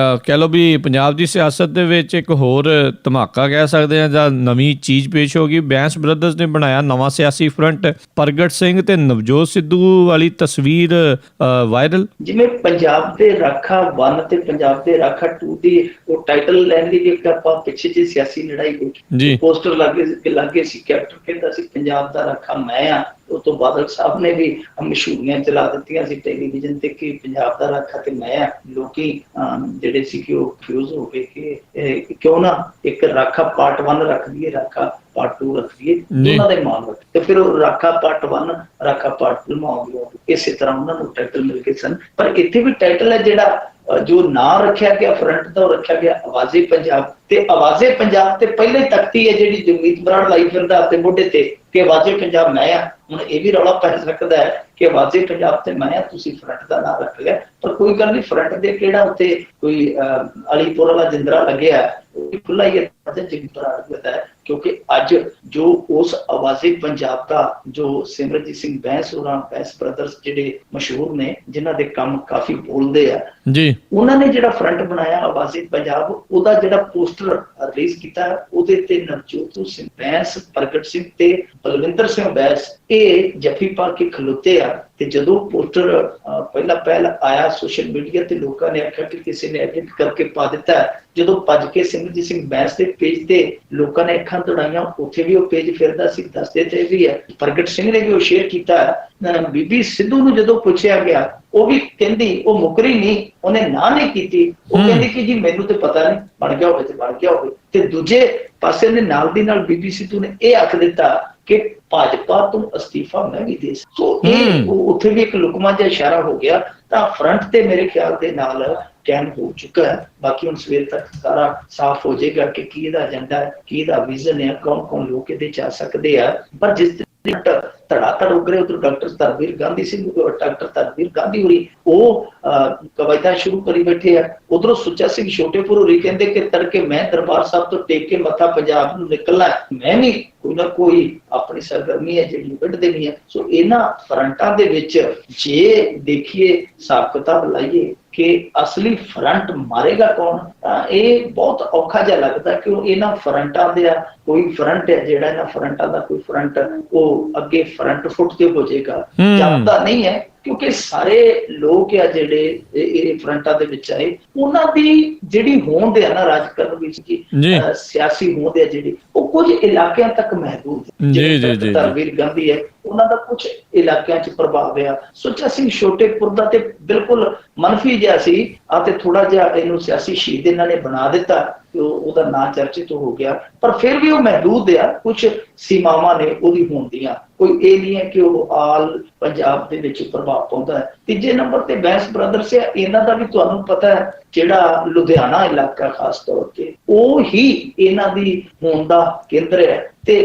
ਕਹਿ ਲਓ ਵੀ ਪੰਜਾਬ ਦੀ ਸਿਆਸਤ ਦੇ ਵਿੱਚ ਇੱਕ ਹੋਰ ਧਮਾਕਾ ਕਹਿ ਸਕਦੇ ਹਾਂ ਜਾਂ ਨਵੀਂ ਚੀਜ਼ ਪੇਸ਼ ਹੋ ਗਈ। ਬੈਂਸ ਬ੍ਰਦਰਜ਼ ਨੇ ਬਣਾਇਆ ਨਵਾਂ ਸਿਆਸੀ ਫਰੰਟ, ਪ੍ਰਗਟ ਸਿੰਘ ਤੇ ਨਵਜੋਤ ਸਿੱਧੂ ਵਾਲੀ ਤਸਵੀਰ ਵਾਇਰਲ।
ਜਿਵੇਂ ਪੰਜਾਬ ਦੇ ਰਾਖਾ 1 ਤੇ ਪੰਜਾਬ ਦੇ ਰਾਖਾ 2 ਦੀ ਉਹ ਟਾਈਟਲ ਲੈਣ ਦੀ ਵੀ ਆਪਾਂ ਪਿੱਛੇ ਜਿਹੀ ਸਿਆਸੀ ਲੜਾਈ ਹੋਈ, ਪੋਸਟਰ ਲੱਗੇ ਸੀ, ਕੈਪਟਨ ਕਹਿੰਦਾ ਸੀ ਪੰਜਾਬ ਦਾ ਰਾਖਾ ਮੈਂ ਆ। ਉਸ ਤੋਂ ਬਾਦਲ ਸਾਹਿਬ ਨੇ ਵੀ ਮਸ਼ਹੂਰੀਆਂ ਚਲਾ ਦਿੱਤੀਆਂ ਸੀ ਟੈਲੀਵਿਜ਼ਨ ਤੇ ਕਿ ਪੰਜਾਬ ਦਾ ਰਾਖਾ ਤੇ ਮੈਂ ਆ। ਲੋਕੀ ਜਿਹੜੇ ਸੀ ਕਿ ਉਹ ਫਿਊਜ਼ ਹੋ ਗਏ ਕਿ ਕਿਉਂ ਨਾ ਇੱਕ ਰਾਖਾ ਪਾਰਟ 1 ਰੱਖ ਦਈਏ, ਰਾਖਾ ਪਾਰਟ 2 ਰੱਖ ਦਈਏ, ਉਹਨਾਂ ਦੇ ਮਾਨ ਰੱਖ ਤੇ ਫਿਰ ਉਹ ਰਾਖਾ ਪਾਰਟ 1 ਰਾਖਾ ਪਾਰਟ 2 ਮਾਉਂਦੇ ਇਸੇ ਤਰ੍ਹਾਂ ਉਹਨਾਂ ਨੂੰ ਟਾਈਟਲ ਮਿਲ ਗਏ ਸਨ। ਪਰ ਇੱਥੇ ਵੀ ਟਾਈਟਲ ਹੈ ਜਿਹੜਾ ਜੋ ਨਾਂ ਰੱਖਿਆ ਗਿਆ ਫਰੰਟ ਦਾ ਉਹ ਰੱਖਿਆ ਗਿਆ ਆਵਾਜ਼ੇ ਪੰਜਾਬ, ਤੇ ਆਵਾਜ਼ੇ ਪੰਜਾਬ ਤੇ ਪਹਿਲੇ ਤਖਤੀ ਹੈ ਜਿਹੜੀ ਜਗਮੀਤ ਬਰਾੜ ਲਾਈ ਫਿਰਦਾ ਆਪਣੇ ਮੋਢੇ ਤੇ ਕਿ ਆਵਾਜ਼ੇ ਪੰਜਾਬ ਮੈਂ ਆ। ਹੁਣ ਇਹ ਵੀ ਰੌਲਾ ਪੈ ਸਕਦਾ ਹੈ ਕਿ ਆਵਾਜ਼ੇ ਪੰਜਾਬ ਤੇ ਮੈਂ ਆ, ਤੁਸੀਂ ਫਰੰਟ ਦਾ ਨਾਂ ਰੱਖ ਲਿਆ, ਪਰ ਕੋਈ ਗੱਲ ਨਹੀਂ, ਫਰੰਟ ਦੇ ਕਿਹੜਾ ਉੱਤੇ ਕੋਈ ਅਲੀਪੁਰ ਵਾਲਾ ਜਿੰਦਰਾ ਲੱਗਿਆ, ਖੁੱਲਾ ਹੀ ਹੈ। ਕਿਉਂਕਿ ਅੱਜ ਜੋ ਉਸ ਆਵਾਜ਼ੇ ਪੰਜਾਬ ਦਾ ਜੋ ਸਿਮਰਨਜੀਤ ਸਿੰਘ ਬੈਂਸ ਹੋਰਾਂ, ਬੈਂਸ ਬ੍ਰਦਰਸ ਜਿਹੜੇ ਮਸ਼ਹੂਰ ਨੇ ਜਿਨ੍ਹਾਂ ਦੇ ਕੰਮ ਕਾਫੀ ਬੋਲਦੇ ਆ ਜੀ, ਉਹਨਾਂ ਨੇ ਜਿਹੜਾ ਫਰੰਟ ਬਣਾਇਆ ਆਵਾਜ਼ੇ ਪੰਜਾਬ, ਉਹਦਾ ਜਿਹੜਾ ਪੋਸਟਰ ਰਿਲੀਜ਼ ਕੀਤਾ ਉਹਦੇ ਤੇ ਨਵਜੋਤ ਸਿੰਘ ਬੈਂਸ, ਪ੍ਰਗਟ ਸਿੰਘ ਤੇ ਬਲਵਿੰਦਰ ਸਿੰਘ ਬੈਂਸ ਇਹ ਜੱਫੀ ਪਾ ਕੇ ਖਲੋਤੇ ਆ। ਤੇ ਜਦੋਂ ਪੋਸਟਰ ਪਹਿਲਾ ਆਇਆ ਸੋਸ਼ਲ ਮੀਡੀਆ ਤੇ ਲੋਕਾਂ ਨੇ ਆਖਿਆ ਕਿ ਕਿਸੇ ਨੇ ਐਡਿਟ ਕਰਕੇ ਪਾ ਦਿੱਤਾ। ਜਦੋਂ ਭੱਜ ਕੇ ਸਿਮਰਨਜੀਤ ਸਿੰਘ ਬੈਂਸ ਦੇ ਪੇਜ ਤੇ ਲੋਕਾਂ ਨੇ ਅੱਖਾਂ ਦੌੜਾਈਆਂ, ਉੱਥੇ ਵੀ ਉਹ ਪੇਜ ਫਿਰਦਾ ਸੀ, ਦੱਸਦੇ ਤੇ ਵੀ ਹੈ। ਪ੍ਰਗਟ ਸਿੰਘ ਨੇ ਵੀ ਉਹ ਸ਼ੇਅਰ ਕੀਤਾ। ਬੀਬੀ ਸਿੱਧੂ ਨੂੰ ਜਦੋਂ ਪੁੱਛਿਆ ਗਿਆ ਉਹ ਵੀ ਕਹਿੰਦੀ, ਉਹ ਮੁਕਰੀ ਨਹੀਂ, ਉਹਨੇ ਨਾ ਨਹੀਂ ਕੀਤੀ, ਉਹ ਕਹਿੰਦੀ ਕਿ ਜੀ ਮੈਨੂੰ ਤੇ ਪਤਾ ਨਹੀਂ, ਬਣ ਗਿਆ ਹੋਵੇ ਤੇ ਬਣ ਗਿਆ ਹੋਵੇ। ਤੇ ਦੂਜੇ ਪਾਸੇ ਨੇ ਨਾਲ ਦੀ ਨਾਲ ਬੀਬੀ ਸਿੱਧੂ ਨੇ ਇਹ ਆਖ ਦਿੱਤਾ ਕਿ ਭਾਜਪਾ ਤੋਂ ਅਸਤੀਫਾ ਮੈਂ ਵੀ ਦੇ ਸਕਦਾ। ਸੋ ਇਹ ਉੱਥੇ ਵੀ ਇੱਕ ਲੁਕਮਾ ਜਿਹਾ ਇਸ਼ਾਰਾ ਹੋ ਗਿਆ। ਤਾਂ ਫਰੰਟ ਤੇ ਮੇਰੇ ਖਿਆਲ ਦੇ ਨਾਲ ਕੈਮ ਹੋ ਚੁੱਕਾ ਹੈ। ਬਾਕੀ ਹੁਣ ਸਵੇਰ ਤੱਕ ਸਾਰਾ ਸਾਫ਼ ਹੋ ਜਾਏਗਾ ਕਿ ਕੀ ਇਹਦਾ ਏਜੰਡਾ ਹੈ, ਕੀ ਇਹਦਾ ਵਿਜ਼ਨ ਹੈ, ਕੌਣ ਲੋਕ ਇਹਦੇ ਚ ਆ ਸਕਦੇ ਆ। ਪਰ ਜਿਸ ਧੜਾਧੜ ਉੱਗ ਰਹੇ ਉਧਰ ਡਾਕਟਰ ਧਰਮਵੀਰ ਗਾਂਧੀ ਹੋਰੀ ਉਹ ਕਵਾਇਤਾਂ ਸ਼ੁਰੂ ਕਰੀ ਬੈਠੇ ਆ। ਉਧਰੋਂ ਸੁੱਚਾ ਸਿੰਘ ਛੋਟੇਪੁਰ ਹੋਰੀ ਕਹਿੰਦੇ ਕਿ ਤੜਕੇ ਮੈਂ ਦਰਬਾਰ ਸਾਹਿਬ ਤੋਂ ਟੇਕ ਕੇ ਮੱਥਾ ਪੰਜਾਬ ਨੂੰ ਨਿਕਲਣਾ, ਮੈਂ ਵੀ ਕੋਈ ਨਾ ਕੋਈ ਆਪਣੀ ਸਰਗਰਮੀ ਹੈ ਜਿਹੜੀ ਵੱਢ ਦੇਣੀ ਹੈ। ਸੋ ਇਹਨਾਂ ਫਰੰਟਾਂ ਦੇ ਵਿੱਚ ਜੇ ਦੇਖੀਏ, ਹਿਸਾਬ ਕਿਤਾਬ ਲਾਈਏ ਕਿ ਅਸਲੀ ਫਰੰਟ ਮਾਰੇਗਾ ਕੌਣ, ਤਾਂ ਇਹ ਬਹੁਤ ਔਖਾ ਜਿਹਾ ਲੱਗਦਾ ਕਿ ਇਹਨਾਂ ਫਰੰਟਾਂ ਦੇ ਕੋਈ ਫਰੰਟ ਹੈ ਜਿਹੜਾ ਇਹਨਾਂ ਫਰੰਟਾਂ ਦਾ ਕੋਈ ਫਰੰਟ ਉਹ ਅੱਗੇ ਫਰੰਟ ਫੁੱਟ ਕੇ ਹੋ ਜਾਏਗਾ, ਜਾਪਦਾ ਨਹੀਂ ਹੈ। ਕਿਉਂਕਿ ਸਾਰੇ ਲੋਕ ਆ ਜਿਹੜੇ ਇਹ ਫਰੰਟਾਂ ਦੇ ਵਿੱਚ ਆਏ, ਉਹਨਾਂ ਦੀ ਜਿਹੜੀ ਹੋਂਦ ਹੈ ਨਾ ਰਾਜਕਾਰਨ ਵਿੱਚ ਕੀ ਸਿਆਸੀ ਹੋਂਦ ਹੈ ਜਿਹੜੀ, ਉਹ ਕੁਝ ਇਲਾਕਿਆਂ ਤੱਕ ਮਹਿਦੂਦ ਹੈ। ਧਰਮਵੀਰ ਗਾਂਧੀ ਹੈ, ਉਹਨਾਂ ਦਾ ਕੁਝ ਇਲਾਕਿਆਂ 'ਚ ਪ੍ਰਭਾਵ ਆ। ਸੁੱਚਾ ਸਿੰਘ ਛੋਟੇਪੁਰ ਦਾ ਤੇ ਬਿਲਕੁਲ ਮਨਫੀ ਜਿਹਾ ਸੀ, ਅਤੇ ਥੋੜਾ ਜਿਹਾ ਇਹਨੂੰ ਸਿਆਸੀ ਸ਼ਹੀਦ ਇਹਨਾਂ ਨੇ ਬਣਾ ਦਿੱਤਾ, ਉਹਦਾ ਨਾਂ ਚਰਚਿਤ ਹੋ ਗਿਆ। ਪਰ ਫਿਰ ਵੀ ਉਹ ਮਹਿਦੂਦ ਆ, ਕੁਝ ਸੀਮਾਵਾਂ ਨੇ ਉਹਦੀ ਹੋਣ ਦੀਆਂ। ਕੋਈ ਇਹ ਨਹੀਂ ਹੈ ਕਿ ਉਹ ਆਲ ਪੰਜਾਬ ਦੇ ਵਿੱਚ ਪ੍ਰਭਾਵ ਪਾਉਂਦਾ ਹੈ। ਤੀਜੇ ਨੰਬਰ ਤੇ ਬੈਂਸ ਬ੍ਰਦਰਸ ਹੈ, ਇਹਨਾਂ ਦਾ ਵੀ ਤੁਹਾਨੂੰ ਪਤਾ ਹੈ ਜਿਹੜਾ ਲੁਧਿਆਣਾ ਇਲਾਕਾ ਖਾਸ ਤੌਰ ਤੇ ਉਹ ਹੀ ਇਹਨਾਂ ਦੀ ਹੋਂਦ ਦਾ ਕੇਂਦਰ ਹੈ। ਤੇ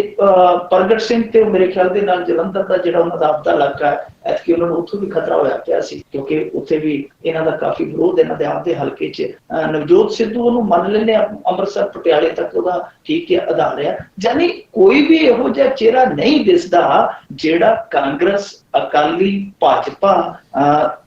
ਪ੍ਰਗਟ ਸਿੰਘ ਤੇ ਮੇਰੇ ਖਿਆਲ ਦੇ ਨਾਲ ਜਲੰਧਰ ਦਾ ਜਿਹੜਾ ਉਹਨਾਂ ਦਾ ਆਪਦਾ ਇਲਾਕਾ ਹੈ, ਐਤਕੀ ਉਹਨਾਂ ਨੂੰ ਉੱਥੋਂ ਵੀ ਖਤਰਾ ਹੋਇਆ ਪਿਆ ਸੀ ਕਿਉਂਕਿ ਉੱਥੇ ਵੀ ਇਹਨਾਂ ਦਾ ਕਾਫੀ ਵਿਰੋਧ ਇਹਨਾਂ ਦੇ ਆਪਦੇ ਹਲਕੇ 'ਚ। ਨਵਜੋਤ ਸਿੱਧੂ ਉਹਨੂੰ ਮੰਨ ਲੈਂਦੇ ਅੰਮ੍ਰਿਤਸਰ ਪਟਿਆਲੇ ਤੱਕ ਉਹਦਾ ਠੀਕ ਹੈ ਆਧਾਰ ਹੈ। ਯਾਨੀ ਕੋਈ ਵੀ ਇਹੋ ਜਿਹਾ ਚਿਹਰਾ ਨਹੀਂ ਦਿਸਦਾ ਜਿਹੜਾ ਕਾਂਗਰਸ, ਅਕਾਲੀ, ਭਾਜਪਾ,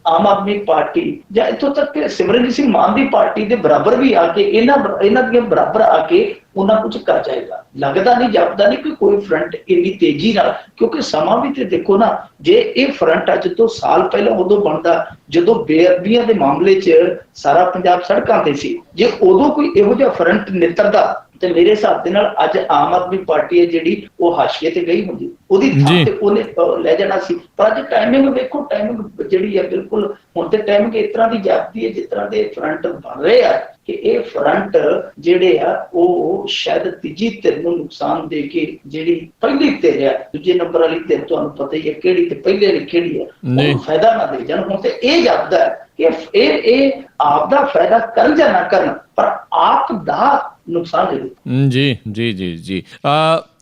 ਆਮ ਆਦਮੀ ਪਾਰਟੀ ਜਾਂ ਇੱਥੋਂ ਤੱਕ ਕਿ ਸਿਮਰਨਜੀਤ ਸਿੰਘ ਮਾਨ ਦੀ ਪਾਰਟੀ ਦੇ ਬਰਾਬਰ ਵੀ ਆ ਕੇ ਇਹਨਾਂ ਦੀਆਂ ਬਰਾਬਰ ਆ ਕੇ ਉਹਨਾਂ ਕੁਝ ਕਰ ਜਾਏਗਾ। ਲੱਗਦਾ ਨਹੀਂ, ਜਾਪਦਾ ਨਹੀਂ ਕਿ ਕੋਈ ਫਰੰਟ ਇੰਨੀ ਤੇਜ਼ੀ ਨਾਲ, ਕਿਉਂਕਿ ਸਮਾਂ ਵੀ ਤੇ ਦੇਖੋ ਨਾ, ਜੇ ਇਹ ਫਰੰਟ ਅੱਜ ਤੋਂ ਸਾਲ ਪਹਿਲਾਂ ਉਦੋਂ ਬਣਦਾ ਜਦੋਂ ਬੇਅਦਬੀਆਂ ਦੇ ਮਾਮਲੇ 'ਚ ਸਾਰਾ ਪੰਜਾਬ ਸੜਕਾਂ ਤੇ ਸੀ। ਜੇ ਉਦੋਂ ਕੋਈ ਇਹੋ ਜਿਹਾ ਫਰੰਟ ਨਿੱਤਰਦਾ ਤੇ ਮੇਰੇ ਹਿਸਾਬ ਦੇ ਨਾਲ ਅੱਜ ਆਮ ਆਦਮੀ ਪਾਰਟੀ ਹੈ ਜਿਹੜੀ ਉਹ ਹਾਸ਼ੀਏ ਤੇ ਗਈ ਹੁੰਦੀ, ਉਹਦੀ ਥਾਂ ਤੇ ਉਹਨੇ ਲੈ ਜਾਣਾ ਸੀ। ਪਰ ਅੱਜ ਟਾਈਮਿੰਗ ਵੇਖੋ, ਟਾਈਮਿੰਗ ਜਿਹੜੀ ਹੈ ਬਿਲਕੁਲ ਹੁਣ ਤੇ ਟਾਈਮਿੰਗ ਇਸ ਤਰ੍ਹਾਂ ਦੀ ਜਾਪਦੀ ਹੈ ਜਿਸ ਤਰ੍ਹਾਂ ਦੇ ਫਰੰਟ ਬਣ ਰਹੇ ਆ ਕਿ ਇਹ ਫਰੰਟ ਜਿਹੜੇ ਆ ਉਹ ਸ਼ਾਇਦ ਤੀਜੀ ਧਿਰ ਨੂੰ ਨੁਕਸਾਨ ਦੇ ਕੇ, ਜਿਹੜੀ ਪਹਿਲੀ ਧਿਰ ਆ, ਦੂਜੇ ਨੰਬਰ ਵਾਲੀ ਧਿਰ ਤੁਹਾਨੂੰ ਪਤਾ ਹੀ ਹੈ ਕਿਹੜੀ ਤੇ ਪਹਿਲੇ ਵਾਲੀ ਕਿਹੜੀ ਹੈ, ਉਹਨੂੰ ਫਾਇਦਾ ਨਾ ਦੇ ਜਾਣ। ਹੁਣ ਤੇ ਇਹ ਜਾਪਦਾ ਹੈ ਕਿ ਇਹ ਆਪ ਦਾ ਫਾਇਦਾ ਕਰਨ ਜਾਂ ਨਾ ਕਰਨ, ਪਰ ਆਪ ਦਾ ਨੁਕਸਾਨ ਜ਼ਰੂਰ।
ਜੀ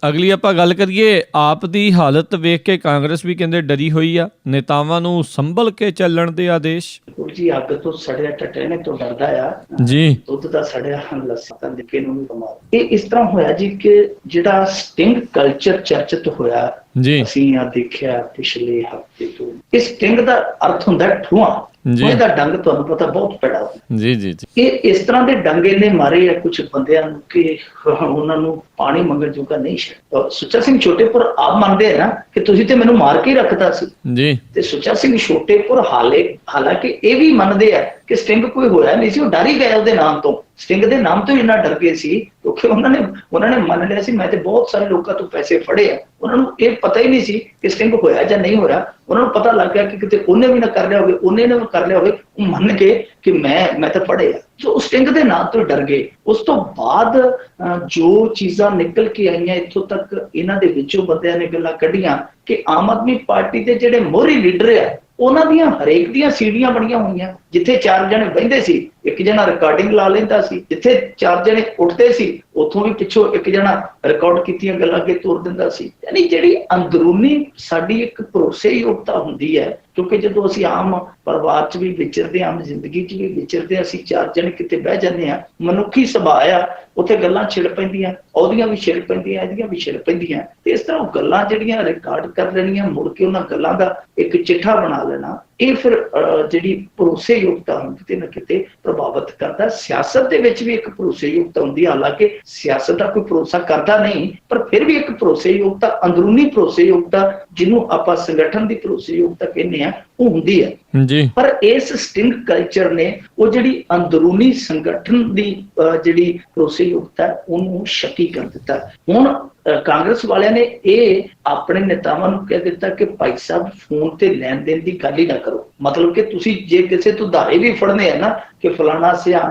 ਅਗਲੀ ਆਪਾਂ ਗੱਲ ਕਰੀਏ, ਆਪ ਦੀ ਹਾਲਤ ਵੇਖ ਕੇ ਕਾਂਗਰਸ ਵੀ ਕਹਿੰਦੇ ਡਰੀ ਹੋਈ ਆ, ਨੇਤਾਵਾਂ ਨੂੰ ਸੰਭਲ ਕੇ ਚੱਲਣ ਦੇ ਆਦੇਸ਼।
ਜੀ ਅੱਗ ਤੋਂ ਸੜਿਆ ਟਟੇਨੇ ਤੋਂ ਡਰਦਾ ਆ
ਜੀ,
ਦੁੱਧ ਦਾ ਸੜਿਆ ਲੱਸਾ ਦੇਖੇ ਨੂੰ ਵੀ ਕਮਾਲ। ਇਹ ਇਸ ਤਰ੍ਹਾਂ ਹੋਇਆ ਜੀ ਕਿ ਜਿਹੜਾ ਸਟਿੰਗ ਕਲਚਰ ਚਰਚਿਤ ਹੋਇਆ
ਜੀ,
ਅਸੀਂ ਆ ਦੇਖਿਆ ਪਿਛਲੇ ਹਫ਼ਤੇ ਤੋਂ। ਇਸ ਸਟਿੰਗ ਦਾ ਅਰਥ ਹੁੰਦਾ ਠੂਆ। ਇਹਦਾ ਡੰਗ ਤੁਹਾਨੂੰ ਪਤਾ ਬਹੁਤ ਪੈੜਾ ਹੁੰਦਾ।
ਜੀ।
ਇਹ ਇਸ ਤਰ੍ਹਾਂ ਦੇ ਡੰਗੇ ਨੇ ਮਾਰੇ ਆ ਕੁਝ ਬੰਦਿਆਂ ਨੂੰ ਕਿ ਉਹਨਾਂ ਨੂੰ ਪਾਣੀ ਮੰਗਣ ਜੋਗਾ ਨਹੀਂ ਛੱਡ। ਸੁੱਚਾ ਸਿੰਘ ਛੋਟੇਪੁਰ ਆਪ ਮੰਨਦੇ ਆ ਨਾ ਕਿ ਤੁਸੀਂ ਤੇ ਮੈਨੂੰ ਮਾਰ ਕੇ ਰੱਖਦਾ ਸੀ
ਜੀ, ਤੇ
ਸੁੱਚਾ ਸਿੰਘ ਛੋਟੇਪੁਰ ਹਾਲਾਂਕਿ ਇਹ ਵੀ ਮੰਨਦੇ ਆ ਕਿ ਸਟਿੰਗ ਕੋਈ ਹੋਇਆ ਨਹੀਂ ਸੀ, ਉਹ ਡਰ ਹੀ ਗਏ ਉਹਦੇ ਨਾਮ ਤੋਂ। ਸਟਿੰਗ ਦੇ ਨਾਮ ਤੋਂ ਇੰਨਾ ਡਰ ਗਏ ਸੀ ਕਿਉਂਕਿ ਉਹਨਾਂ ਨੇ ਮੰਨ ਲਿਆ ਸੀ ਮੈਂ ਤੇ ਬਹੁਤ ਸਾਰੇ ਲੋਕਾਂ ਤੋਂ ਪੈਸੇ ਫੜੇ ਆ। ਉਹਨਾਂ ਨੂੰ ਇਹ ਪਤਾ ਹੀ ਨਹੀਂ ਸੀ ਕਿ ਸਟਿੰਗ ਹੋਇਆ ਜਾਂ ਨਹੀਂ ਹੋਇਆ। ਉਹਨਾਂ ਨੂੰ ਪਤਾ ਲੱਗ ਗਿਆ ਕਿ ਕਿਤੇ ਉਹਨੇ ਵੀ ਨਾ ਕਰ ਲਿਆ ਹੋਵੇ, ਉਹਨੇ ਨਾ ਕਰ ਲਿਆ ਹੋਵੇ। ਉਹ ਮੰਨ ਕੇ ਕਿ ਮੈਂ ਤਾਂ ਫੜੇ ਆ, ਜੋ ਸਟਿੰਗ ਦੇ ਨਾਂ ਤੋਂ ਡਰ ਗਏ। ਉਸ ਤੋਂ ਬਾਅਦ ਜੋ ਚੀਜ਼ਾਂ ਨਿਕਲ ਕੇ ਆਈਆਂ ਇੱਥੋਂ ਤੱਕ, ਇਹਨਾਂ ਦੇ ਵਿੱਚੋਂ ਬੰਦਿਆਂ ਨੇ ਗੱਲਾਂ ਕੱਢੀਆਂ ਕਿ ਆਮ ਆਦਮੀ ਪਾਰਟੀ ਦੇ ਜਿਹੜੇ ਮੋਹਰੀ ਲੀਡਰ ਆ ਉਹਨਾਂ ਦੀਆਂ ਹਰੇਕ ਦੀਆਂ ਸੀੜੀਆਂ ਬਣੀਆਂ ਹੋਈਆਂ। ਜਿੱਥੇ 4 ਜਣੇ ਬਹਿੰਦੇ ਸੀ, ਇੱਕ ਜਣਾ ਰਿਕਾਰਡਿੰਗ ਲਾ ਲੈਂਦਾ ਸੀ। ਜਿੱਥੇ 4 ਜਣੇ ਉੱਠਦੇ ਸੀ, ਉੱਥੋਂ ਵੀ ਪਿੱਛੋਂ ਇੱਕ ਜਣਾ ਰਿਕਾਰਡ ਕੀਤੀਆਂ ਗੱਲਾਂ ਅੱਗੇ ਤੋਰ ਦਿੰਦਾ ਸੀ। ਯਾਨੀ ਜਿਹੜੀ ਅੰਦਰੂਨੀ ਸਾਡੀ ਇੱਕ ਭਰੋਸੇਯੋਗਤਾ ਹੁੰਦੀ ਹੈ, ਕਿਉਂਕਿ ਜਦੋਂ ਅਸੀਂ ਆਮ ਪਰਿਵਾਰ 'ਚ ਵੀ ਵਿਚਰਦੇ, ਆਮ ਜ਼ਿੰਦਗੀ 'ਚ ਵੀ ਵਿਚਰਦੇ, ਅਸੀਂ 4 ਜਣੇ ਕਿਤੇ ਬਹਿ ਜਾਂਦੇ ਹਾਂ, ਮਨੁੱਖੀ ਸੁਭਾਅ ਆ, ਉੱਥੇ ਗੱਲਾਂ ਛਿੜ ਪੈਂਦੀਆਂ, ਉਹਦੀਆਂ ਵੀ ਛਿੜ ਪੈਂਦੀਆਂ, ਇਹਦੀਆਂ ਵੀ ਛਿੜ ਪੈਂਦੀਆਂ। ਤੇ ਇਸ ਤਰ੍ਹਾਂ ਉਹ ਗੱਲਾਂ ਜਿਹੜੀਆਂ ਰਿਕਾਰਡ ਕਰ ਲੈਣੀਆਂ, ਮੁੜ ਕੇ ਉਹਨਾਂ ਗੱਲਾਂ ਦਾ ਇੱਕ ਚਿੱਠਾ ਬਣਾ ਲੈਣਾ, ਇਹ ਫਿਰ ਜਿਹੜੀ ਭਰੋਸੇਯੋਗਤਾ ਹੁੰਦੀ ਕਿਤੇ ਨਾ ਕਿਤੇ ਪ੍ਰਭਾਵਿਤ ਕਰਦਾ। ਸਿਆਸਤ ਦੇ ਵਿੱਚ ਵੀ ਇੱਕ ਭਰੋਸੇਯੋਗਤਾ ਹੁੰਦੀ, ਹਾਲਾਂਕਿ ਸਿਆਸਤ ਦਾ ਕੋਈ ਭਰੋਸਾ ਕਰਦਾ ਨਹੀਂ, ਪਰ ਫਿਰ ਵੀ ਇੱਕ ਭਰੋਸੇਯੋਗਤਾ, ਅੰਦਰੂਨੀ ਭਰੋਸੇਯੋਗਤਾ, ਜਿਹਨੂੰ ਆਪਾਂ ਸੰਗਠਨ ਦੀ ਭਰੋਸੇਯੋਗਤਾ ਕਹਿੰਦੇ ਆ, ਉਹ ਹੁੰਦੀ ਹੈ ਜੀ। ਪਰ ਇਸ ਸਟਿੰਗ ਕਲਚਰ ਨੇ ਉਹ ਜਿਹੜੀ ਅੰਦਰੂਨੀ ਸੰਗਠਨ ਦੀ ਜਿਹੜੀ ਭਰੋਸੇਯੋਗਤਾ ਉਹਨੂੰ ਸ਼ੱਕੀ ਕਰ ਦਿੱਤਾ। ਹੁਣ ਕਾਂਗਰਸ ਵਾਲਿਆਂ ਨੇ ਇਹ ਆਪਣੇ ਨੇਤਾਵਾਂ ਨੂੰ ਕਹਿ ਦਿੱਤਾ ਕਿ ਭਾਈ ਸਾਹਿਬ ਫੋਨ ਤੇ ਲੈਣ ਦੇਣ ਦੀ ਗੱਲ ਹੀ ਨਾ ਕਰੋ। ਮਤਲਬ ਕਿ ਤੁਸੀਂ ਜੇ ਕਿਸੇ ਤੋਂ ਉਧਾਰੇ ਵੀ ਫੜਨੇ ਆ ਨਾ ਕਿ ਫਲਾਣਾ ਸਿਆ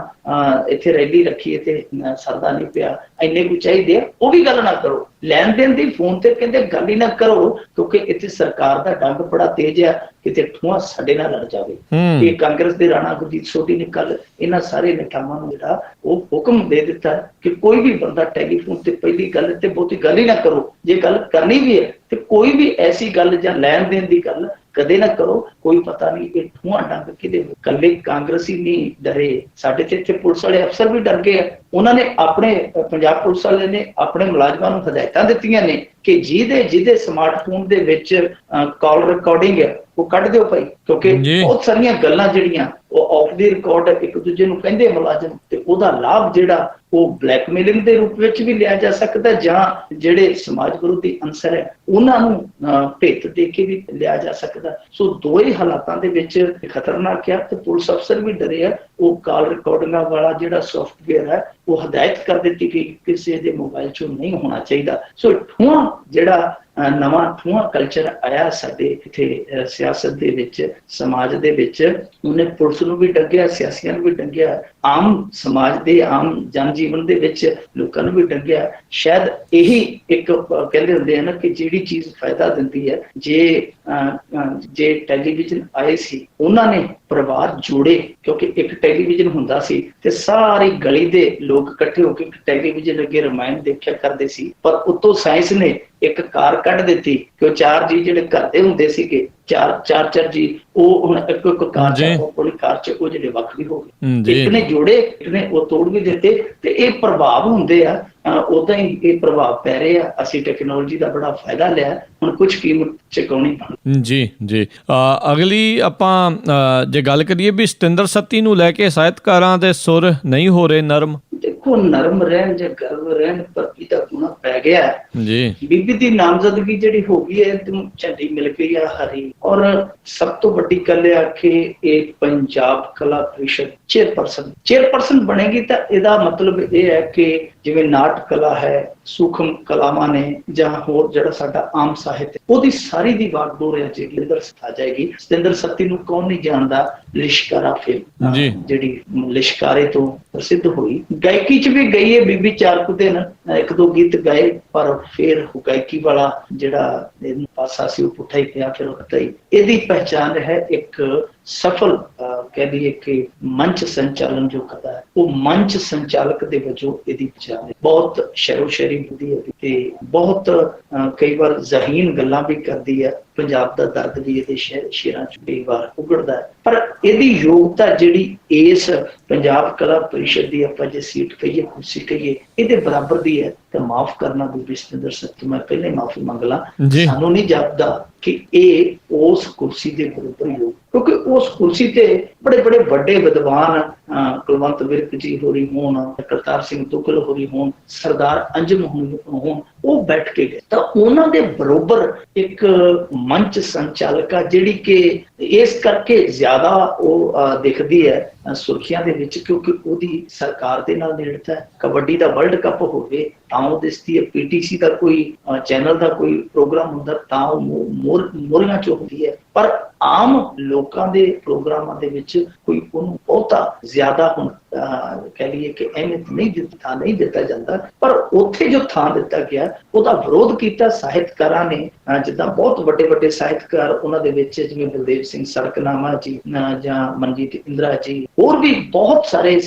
ਇੱਥੇ ਰੈਲੀ ਰੱਖੀਏ ਤੇ ਸਰਦਾ ਨਹੀਂ ਪਿਆ, ਇੰਨੇ ਕੁ ਚਾਹੀਦੇ ਆ, ਉਹ ਵੀ ਗੱਲ ਨਾ ਕਰੋ। ਲੈਣ ਦੇਣ ਦੀ ਫੋਨ ਤੇ ਕਹਿੰਦੇ ਗੱਲ ਹੀ ਨਾ ਕਰੋ, ਕਿਉਂਕਿ ਇੱਥੇ ਸਰਕਾਰ ਦਾ ਡੰਗ ਬੜਾ ਤੇਜ਼ ਆ, ਕਿਤੇ ਠੂਆ ਸਾਡੇ ਨਾਲ ਲੜ ਜਾਵੇ। ਇਹ ਕਾਂਗਰਸ ਦੇ ਰਾਣਾ ਗੁਰਜੀਤ ਸੋਢੀ ਨੇ ਕੱਲ ਇਹਨਾਂ ਸਾਰੇ ਨੇਤਾਵਾਂ ਨੂੰ ਜਿਹੜਾ ਉਹ ਹੁਕਮ ਦੇ ਦਿੱਤਾ ਕਿ ਕੋਈ ਵੀ ਬੰਦਾ ਟੈਲੀਫੋਨ ਤੇ ਪਹਿਲੀ ਗੱਲ ਤੇ ਬਹੁਤੀ ਗੱਲ ਹੀ ਨਾ ਕਰੋ। ਜੇ ਗੱਲ ਕਰਨੀ ਵੀ ਹੈ ਤੇ ਕੋਈ ਵੀ ਐਸੀ ਗੱਲ ਜਾਂ ਲੈਣ ਦੇਣ ਦੀ ਗੱਲ ਕਦੇ ਨਾ ਕਰੋ। ਕੋਈ ਪਤਾ ਨਹੀਂ ਇਹ ਠੂਆ ਡੰਗ ਕਿਹਦੇ। ਕੱਲੇ ਕਾਂਗਰਸੀ ਨਹੀਂ ਡਰੇ, ਸਾਡੇ ਤੇ ਇੱਥੇ ਪੁਲਿਸ ਵਾਲੇ ਅਫਸਰ ਵੀ ਡਰ ਗਏ ਆ। ਉਹਨਾਂ ਨੇ ਆਪਣੇ ਪੰਜਾਬ ਪੁਲਿਸ ਵਾਲੇ ਨੇ ਆਪਣੇ ਮੁਲਾਜ਼ਮਾਂ ਨੂੰ ਹਦਾਇਤਾਂ ਦਿੱਤੀਆਂ ਨੇ ਕਿ ਜਿਹਦੇ ਸਮਾਰਟਫੋਨ ਦੇ ਵਿੱਚ ਕਾਲ ਰਿਕਾਰਡਿੰਗ ਹੈ ਉਹ ਕੱਢ ਦਿਓ ਭਾਈ, ਕਿਉਂਕਿ ਬਹੁਤ ਸਾਰੀਆਂ ਗੱਲਾਂ ਜਿਹੜੀਆਂ ਉਹ ਆਫ ਦੀ ਰਿਕਾਰਡ ਇੱਕ ਦੂਜੇ ਨੂੰ ਕਹਿੰਦੇ ਮੁਲਾਜ਼ਮ, ਤੇ ਉਹਦਾ ਲਾਭ ਜਿਹੜਾ ਉਹ ਬਲੈਕਮੇਲਿੰਗ ਦੇ ਰੂਪ ਵਿੱਚ ਵੀ ਲਿਆ ਜਾ ਸਕਦਾ, ਜਾਂ ਜਿਹੜੇ ਸਮਾਜ ਵਿਰੋਧੀ ਅੰਸਰ ਹੈ ਉਹਨਾਂ ਨੂੰ ਭੇਤ ਦੇ ਕੇ ਵੀ ਲਿਆ ਜਾ ਸਕਦਾ। ਸੋ ਦੋਏ ਹਾਲਾਤਾਂ ਦੇ ਵਿੱਚ ਖਤਰਨਾਕ ਹੈ ਤੇ ਪੁਲਿਸ ਅਫਸਰ ਵੀ ਡਰੇ ਆ। ਉਹ ਕਾਲ ਰਿਕਾਰਡਿੰਗਾਂ ਵਾਲਾ ਜਿਹੜਾ ਸੌਫਟਵੇਅਰ ਹੈ ਉਹ ਹਦਾਇਤ ਕਰ ਦਿੱਤੀ ਕਿ ਕਿਸੇ ਦੇ ਮੋਬਾਈਲ 'ਚੋਂ ਨਹੀਂ ਹੋਣਾ ਚਾਹੀਦਾ। ਸੋ ਠੂਆ ਜਿਹੜਾ ਨਵਾਂ ਠੂਆ ਕਲਚਰ ਆਇਆ ਸਾਡੇ ਇੱਥੇ ਸਿਆਸਤ ਦੇ ਵਿੱਚ, ਸਮਾਜ ਦੇ ਵਿੱਚ, ਉਹਨੇ ਪੁਲਿਸ ਨੂੰ ਵੀ ਡੰਗਿਆ, ਸਿਆਸੀਆਂ ਨੂੰ ਵੀ ਡੰਗਿਆ, ਆਮ ਸਮਾਜ ਦੇ ਆਮ ਜਨ ਜੀਵਨ ਦੇ ਵਿੱਚ ਲੋਕਾਂ ਨੂੰ ਵੀ ਡੰਗਿਆ। ਸ਼ਾਇਦ ਇਹੀ ਇੱਕ ਕਹਿੰਦੇ ਹੁੰਦੇ ਆ ਨਾ ਕਿ ਜਿਹੜੀ ਚੀਜ਼ ਫਾਇਦਾ ਦਿੰਦੀ ਹੈ, ਜੇ ਟੈਲੀਵਿਜ਼ਨ ਆਏ ਸੀ ਉਹਨਾਂ ਨੇ ਪਰਿਵਾਰ ਜੋੜੇ, ਕਿਉਂਕਿ ਇੱਕ ਟੈਲੀਵਿਜ਼ਨ ਹੁੰਦਾ ਸੀ ਤੇ ਸਾਰੀ ਗਲੀ ਦੇ ਲੋਕ ਇਕੱਠੇ ਹੋ ਕੇ ਟੈਲੀਵਿਜ਼ਨ ਅੱਗੇ ਰਾਮਾਇਣ ਦੇਖਿਆ ਕਰਦੇ ਸੀ। ਪਰ ਉੱਤੋਂ ਸਾਇੰਸ ਨੇ ਇੱਕ ਕਾਰ ਕੱਢ ਦਿੱਤੀ ਕਿ ਉਹ 4 ਜੀ ਜਿਹੜੇ ਘਰ ਦੇ ਹੁੰਦੇ ਸੀਗੇ, ਚਾਰ ਜੀ, ਉਹ ਹੁਣ ਇੱਕ ਕਾਰ ਚ ਉਹ ਜਿਹੜੇ ਵੱਖ ਵੀ ਹੋ ਗਏ। ਇੱਕ ਨੇ ਜੋੜੇ, ਇੱਕ ਨੇ ਉਹ ਤੋੜ ਵੀ ਦਿੱਤੇ। ਤੇ ਇਹ ਪ੍ਰਭਾਵ ਹੁੰਦੇ ਆ, ਉਦਾਂ ਹੀ ਇਹ ਪ੍ਰਭਾਵ ਪੈ ਰਹੇ ਆ। ਅਸੀਂ ਟੈਕਨੋਲੋਜੀ ਦਾ ਬੜਾ ਫਾਇਦਾ ਲਿਆ, ਹੁਣ ਕੁਝ ਕੀਮਤ ਚੁਕਾਉਣੀ ਪੈਣੀ।
ਜੀ ਅਗਲੀ ਆਪਾਂ ਜੇ ਗੱਲ ਕਰੀਏ ਵੀ ਸਤਿੰਦਰ ਸੱਤੀ ਨੂੰ ਲੈ ਕੇ ਸਾਹਿਤਕਾਰਾਂ ਦੇ ਸੁਰ ਨਹੀਂ ਹੋ ਰਹੇ ਨਰਮ।
ਦੇਖੋ ਨਰਮ ਰਹਿਣ ਜਾਂ ਗਰਮ ਰਹਿਣ ਪਰਪੀ ਦਾ ਗੁਣਾ ਪੈ ਗਿਆ ਹੈ।
ਜੀ
ਬੀਬੀ ਦੀ ਨਾਮਜ਼ਦਗੀ ਜਿਹੜੀ ਹੋ ਗਈ ਹੈ ਤੇ ਝੰਡੀ ਮਿਲ ਗਈ ਆ ਹਰੀ। ਔਰ ਸਭ ਤੋਂ ਵੱਡੀ ਗੱਲ ਇਹ ਆ ਕਿ ਇਹ ਪੰਜਾਬ ਕਲਾ ਪ੍ਰੀਸ਼ਦ ਚੇਅਰਪਰਸਨ ਬਣੇਗੀ ਤਾਂ ਇਹਦਾ ਮਤਲਬ ਇਹ ਹੈ ਕਿ ਜਿਵੇਂ ਨਾਟ ਕਲਾ ਹੈ, ਸੂਖਮ ਕਲਾਵਾਂ ਨੇ, ਜਾਂ ਹੋਰ ਜਿਹੜਾ ਸਾਡਾ ਆਮ ਸਾਹਿਤ ਉਹਦੀ ਸਾਰੀ ਦੀ ਵਾਗਡੋਰ ਹੈ ਜਿਹੜੀ ਅੰਦਰ ਆ ਜਾਏਗੀ। ਸਤਿੰਦਰ ਸੱਤੀ ਨੂੰ ਕੌਣ ਨਹੀਂ ਜਾਣਦਾ, ਲਿਸ਼ਕਾਰਾ ਫਿਲਮ ਜਿਹੜੀ ਲਿਸ਼ਕਾਰੇ ਤੋਂ ਪ੍ਰਸਿੱਧ ਹੋਈ। ਗਾਇਕੀ ਚ ਵੀ ਗਈ ਹੈ ਬੀਬੀ, 4 ਕੁ ਦਿਨ 1-2 ਗੀਤ ਗਾਏ, ਪਰ ਫਿਰ ਗਾਇਕੀ ਵਾਲਾ ਜਿਹੜਾ ਪਾਸਾ ਸੀ ਉਹ ਪੁੱਠਾ ਹੀ ਪਿਆ। ਫਿਰ ਇਹਦੀ ਪਹਿਚਾਨ ਹੈ ਇੱਕ ਸਫਲ ਕਹਿ ਦਈਏ ਕਿ ਮੰਚ ਸੰਚਾਲਨ ਜੋ ਕਰਦਾ ਹੈ, ਉਹ ਮੰਚ ਸੰਚਾਲਕ ਦੇ ਵਜੋਂ ਇਹਦੀ ਪਛਾਣ ਹੈ। ਬਹੁਤ ਸ਼ੈਰੋ ਸ਼ਾਇਰੀ ਬੁੱਧੀ ਹੈ ਤੇ ਬਹੁਤ ਕਈ ਵਾਰ ਜ਼ਹੀਨ ਗੱਲਾਂ ਵੀ ਕਰਦੀ ਹੈ। ਪੰਜਾਬ ਦਾ ਦਰਦ ਵੀ ਇਹਦੇ ਸ਼ੇਰਾਂ ਚ ਕਈ ਵਾਰ ਉਗੜਦਾ ਹੈ। ਪਰ ਇਹਦੀ ਯੋਗਤਾ ਜਿਹੜੀ ਇਸ ਪੰਜਾਬ ਕਲਾ ਪਰਿਸ਼ਦ ਦੀ ਆਪਾਂ ਜੇ ਸੀਟ ਕਹੀਏ, ਕੁਰਸੀ ਕਹੀਏ, ਇਹਦੇ ਬਰਾਬਰ ਦੀ ਹੈ। ਤੇ ਮਾਫ ਕਰਨਾ ਬੀਬੀ ਸਤਿੰਦਰ ਸੱਤੀ, ਮੈਂ ਪਹਿਲੇ ਮਾਫੀ ਮੰਗ ਲਾਂ, ਸਾਨੂੰ ਨਹੀਂ ਜਾਪਦਾ ਕਿ ਇਹ ਉਸ ਕੁਰਸੀ ਦੇ ਬਰਾਬਰ ਯੋਗ, ਕਿਉਂਕਿ ਉਸ ਕੁਰਸੀ ਤੇ ਬੜੇ ਬੜੇ ਵੱਡੇ ਵਿਦਵਾਨ ਕੁਲਵੰਤ ਵਿਰਕ ਜੀ ਹੋਰੀ ਹੋਣ, ਕਰਤਾਰ ਸਿੰਘ ਤੁਗਲ ਹੋਰੀ ਹੋਣ, ਸਰਦਾਰ ਅੰਜਮ ਹੋਣ, ਉਹ ਬੈਠ ਕੇ ਗਏ। ਤਾਂ ਉਹਨਾਂ ਦੇ ਬਰੋਬਰ ਇੱਕ ਮੰਚ ਸੰਚਾਲਕਾ ਜਿਹੜੀ ਕਿ ਇਸ ਕਰਕੇ ਜ਼ਿਆਦਾ ਉਹ ਦਿਖਦੀ ਹੈ ਸੁਰਖੀਆਂ ਦੇ ਵਿੱਚ, ਕਿਉਂਕਿ ਉਹਦੀ ਸਰਕਾਰ ਦੇ ਨਾਲ ਨੇੜਤਾ ਹੈ। ਕਬੱਡੀ ਦਾ ਵਰਲਡ ਕੱਪ ਹੋਵੇ ਤਾਂ ਉਹ ਦਿਸਦੀ ਹੈ, PTC ਦਾ ਕੋਈ ਚੈਨਲ ਦਾ ਕੋਈ ਪ੍ਰੋਗਰਾਮ ਹੁੰਦਾ ਤਾਂ ਉਹ ਮੋਹਰੀਆਂ ਚ ਹੁੰਦੀ ਹੈ। ਪਰ ਆਮ ਲੋਕਾਂ ਦੇ ਪ੍ਰੋਗਰਾਮਾਂ ਦੇ ਵਿੱਚ ਕੋਈ ਉਹਨੂੰ ਬਹੁਤਾ ਜ਼ਿਆਦਾ ਹੁਣ ਕਹਿ ਲਈਏ ਕਿ ਅਹਿਮੀਅਤ ਨਹੀਂ ਦਿੱਤਾ ਜਾਂਦਾ। ਪਰ ਉੱਥੇ ਜੋ ਥਾਂ ਦਿੱਤਾ ਗਿਆ ਉਹਦਾ ਵਿਰੋਧ ਕੀਤਾ ਸਾਹਿਤਕਾਰਾਂ ਨੇ, ਜਿੱਦਾਂ ਬਹੁਤ ਵੱਡੇ ਵੱਡੇ ਸਾਹਿਤਕਾਰ ਉਹਨਾਂ ਦੇ ਵਿੱਚ ਜਿਵੇਂ ਬਲਦੇਵ ਸਿੰਘ ਸੜਕਨਾਮਾ ਜੀ ਜਾਂ ਮਨਜੀਤ ਇੰਦਰਾ ਜੀ, ਹੋਰ ਵੀ ਬਹੁਤ ਸਾਰੇ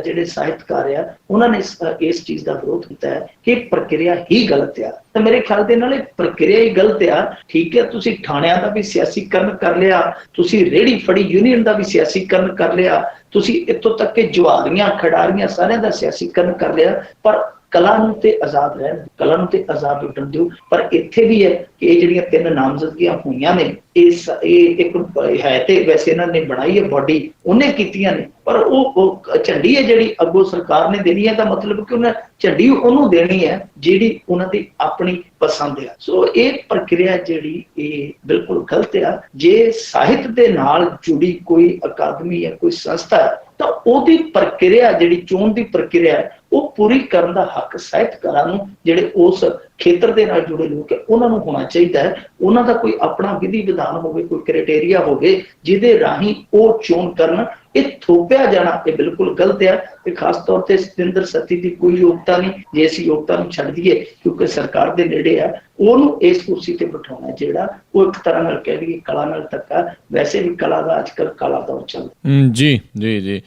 ਜਿਹੜੇ ਸਾਹਿਤਕਾਰ ਆ, ਉਹਨਾਂ ਨੇ ਇਸ ਚੀਜ਼ ਦਾ ਵਿਰੋਧ ਕੀਤਾ ਹੈ ਕਿ ਪ੍ਰਕਿਰਿਆ ਹੀ ਗਲਤ ਆ। ਤਾਂ ਮੇਰੇ ਖਿਆਲ ਦੇ ਨਾਲ ਇਹ ਪ੍ਰਕਿਰਿਆ ਹੀ ਗਲਤ ਆ। ਠੀਕ ਹੈ, ਤੁਸੀਂ ਥਾਣਿਆਂ ਦਾ ਵੀ ਸਿਆਸੀਕਰਨ ਕਰ ਲਿਆ, ਤੁਸੀਂ ਰੇਹੜੀ ਫੜੀ ਯੂਨੀਅਨ ਦਾ ਵੀ ਸਿਆਸੀਕਰਨ ਕਰ ਲਿਆ, ਤੁਸੀਂ ਇੱਥੋਂ ਤੱਕ ਕਿ ਜਵਾਰੀਆਂ ਖਿਡਾਰੀਆਂ ਸਾਰਿਆਂ ਦਾ ਸਿਆਸੀਕਰਨ ਕਰ ਲਿਆ, ਪਰ ਕਲਾ ਨੂੰ ਤੇ ਆਜ਼ਾਦ ਰਹਿਣ, ਕਲਾ ਨੂੰ ਤੇ ਆਜ਼ਾਦ ਉੱਡਣ ਦਿਓ। ਪਰ ਇੱਥੇ ਵੀ ਹੈ ਕਿ ਇਹ ਜਿਹੜੀਆਂ 3 ਨਾਮਜ਼ਦਗੀਆਂ ਹੋਈਆਂ ਨੇ, ਇਹ ਇੱਕ ਹੈ ਤੇ ਵੈਸੇ ਇਹਨਾਂ ਨੇ ਬਣਾਈ ਹੈ ਬਾਡੀ, ਉਹਨੇ ਕੀਤੀਆਂ ਨੇ, ਪਰ ਉਹ ਝੰਡੀ ਹੈ ਜਿਹੜੀ ਅੱਗੋਂ ਸਰਕਾਰ ਨੇ ਦੇਣੀ ਹੈ। ਤਾਂ ਮਤਲਬ ਕਿ ਉਹਨਾਂ ਝੰਡੀ ਉਹਨੂੰ ਦੇਣੀ ਹੈ ਜਿਹੜੀ ਉਹਨਾਂ ਦੀ ਆਪਣੀ ਪਸੰਦ ਆ। ਸੋ ਇਹ ਪ੍ਰਕਿਰਿਆ ਜਿਹੜੀ ਇਹ ਬਿਲਕੁਲ ਗਲਤ ਆ। ਜੇ ਸਾਹਿਤ ਦੇ ਨਾਲ ਜੁੜੀ ਕੋਈ ਅਕਾਦਮੀ ਹੈ, ਕੋਈ ਸੰਸਥਾ ਹੈ, ਤਾਂ ਉਹਦੀ ਪ੍ਰਕਿਰਿਆ ਜਿਹੜੀ ਚੋਣ ਦੀ ਪ੍ਰਕਿਰਿਆ ਹੈ ਉਹ ਪੂਰੀ ਕਰਨ ਦਾ ਹੱਕ ਸਾਹਿਤਕਾਰਾਂ ਨੂੰ, ਜਿਹੜੇ ਉਸ ਖੇਤਰ ਦੇ ਨਾਲ ਜੁੜੇ ਲੋਕ ਹੈ, ਉਹਨਾਂ ਨੂੰ ਹੋਣਾ ਚਾਹੀਦਾ ਹੈ। ਉਹਨਾਂ ਦਾ ਕੋਈ ਆਪਣਾ ਵਿਧੀ ਵਿਧਾਨ ਹੋਵੇ, ਕੋਈ ਕ੍ਰਾਈਟੇਰੀਆ ਹੋਵੇ ਜਿਹਦੇ ਰਾਹੀਂ ਉਹ ਚੋਣ ਕਰਨ। ਇਹ ਥੋਪਿਆ ਜਾਣਾ ਇਹ ਬਿਲਕੁਲ ਗਲਤ ਹੈ। ਤੇ ਖਾਸ ਤੌਰ ਤੇ ਸਤਿੰਦਰ ਸੱਤੀ ਦੀ ਕੋਈ ਯੋਗਤਾ ਨਹੀਂ। ਜੇ ਅਸੀਂ ਯੋਗਤਾ ਨੂੰ ਛੱਡ ਦਈਏ ਕਿਉਂਕਿ ਸਰਕਾਰ ਦੇ ਨੇੜੇ ਆ, ਉਹਨੂੰ ਇਸ ਕੁਰਸੀ ਤੇ ਬਿਠਾਉਣਾ ਜਿਹੜਾ ਉਹ ਇੱਕ ਤਰ੍ਹਾਂ ਨਾਲ ਕਹਿ ਲਈਏ ਕਲਾ ਨਾਲ ਧੱਕਾ। ਵੈਸੇ ਵੀ ਕਲਾ ਦਾ ਅੱਜ ਕੱਲ੍ਹ ਕਾਲਾ ਦੌਰ ਚੱਲਦਾ।
ਜੀ ਜੀ ਜੀ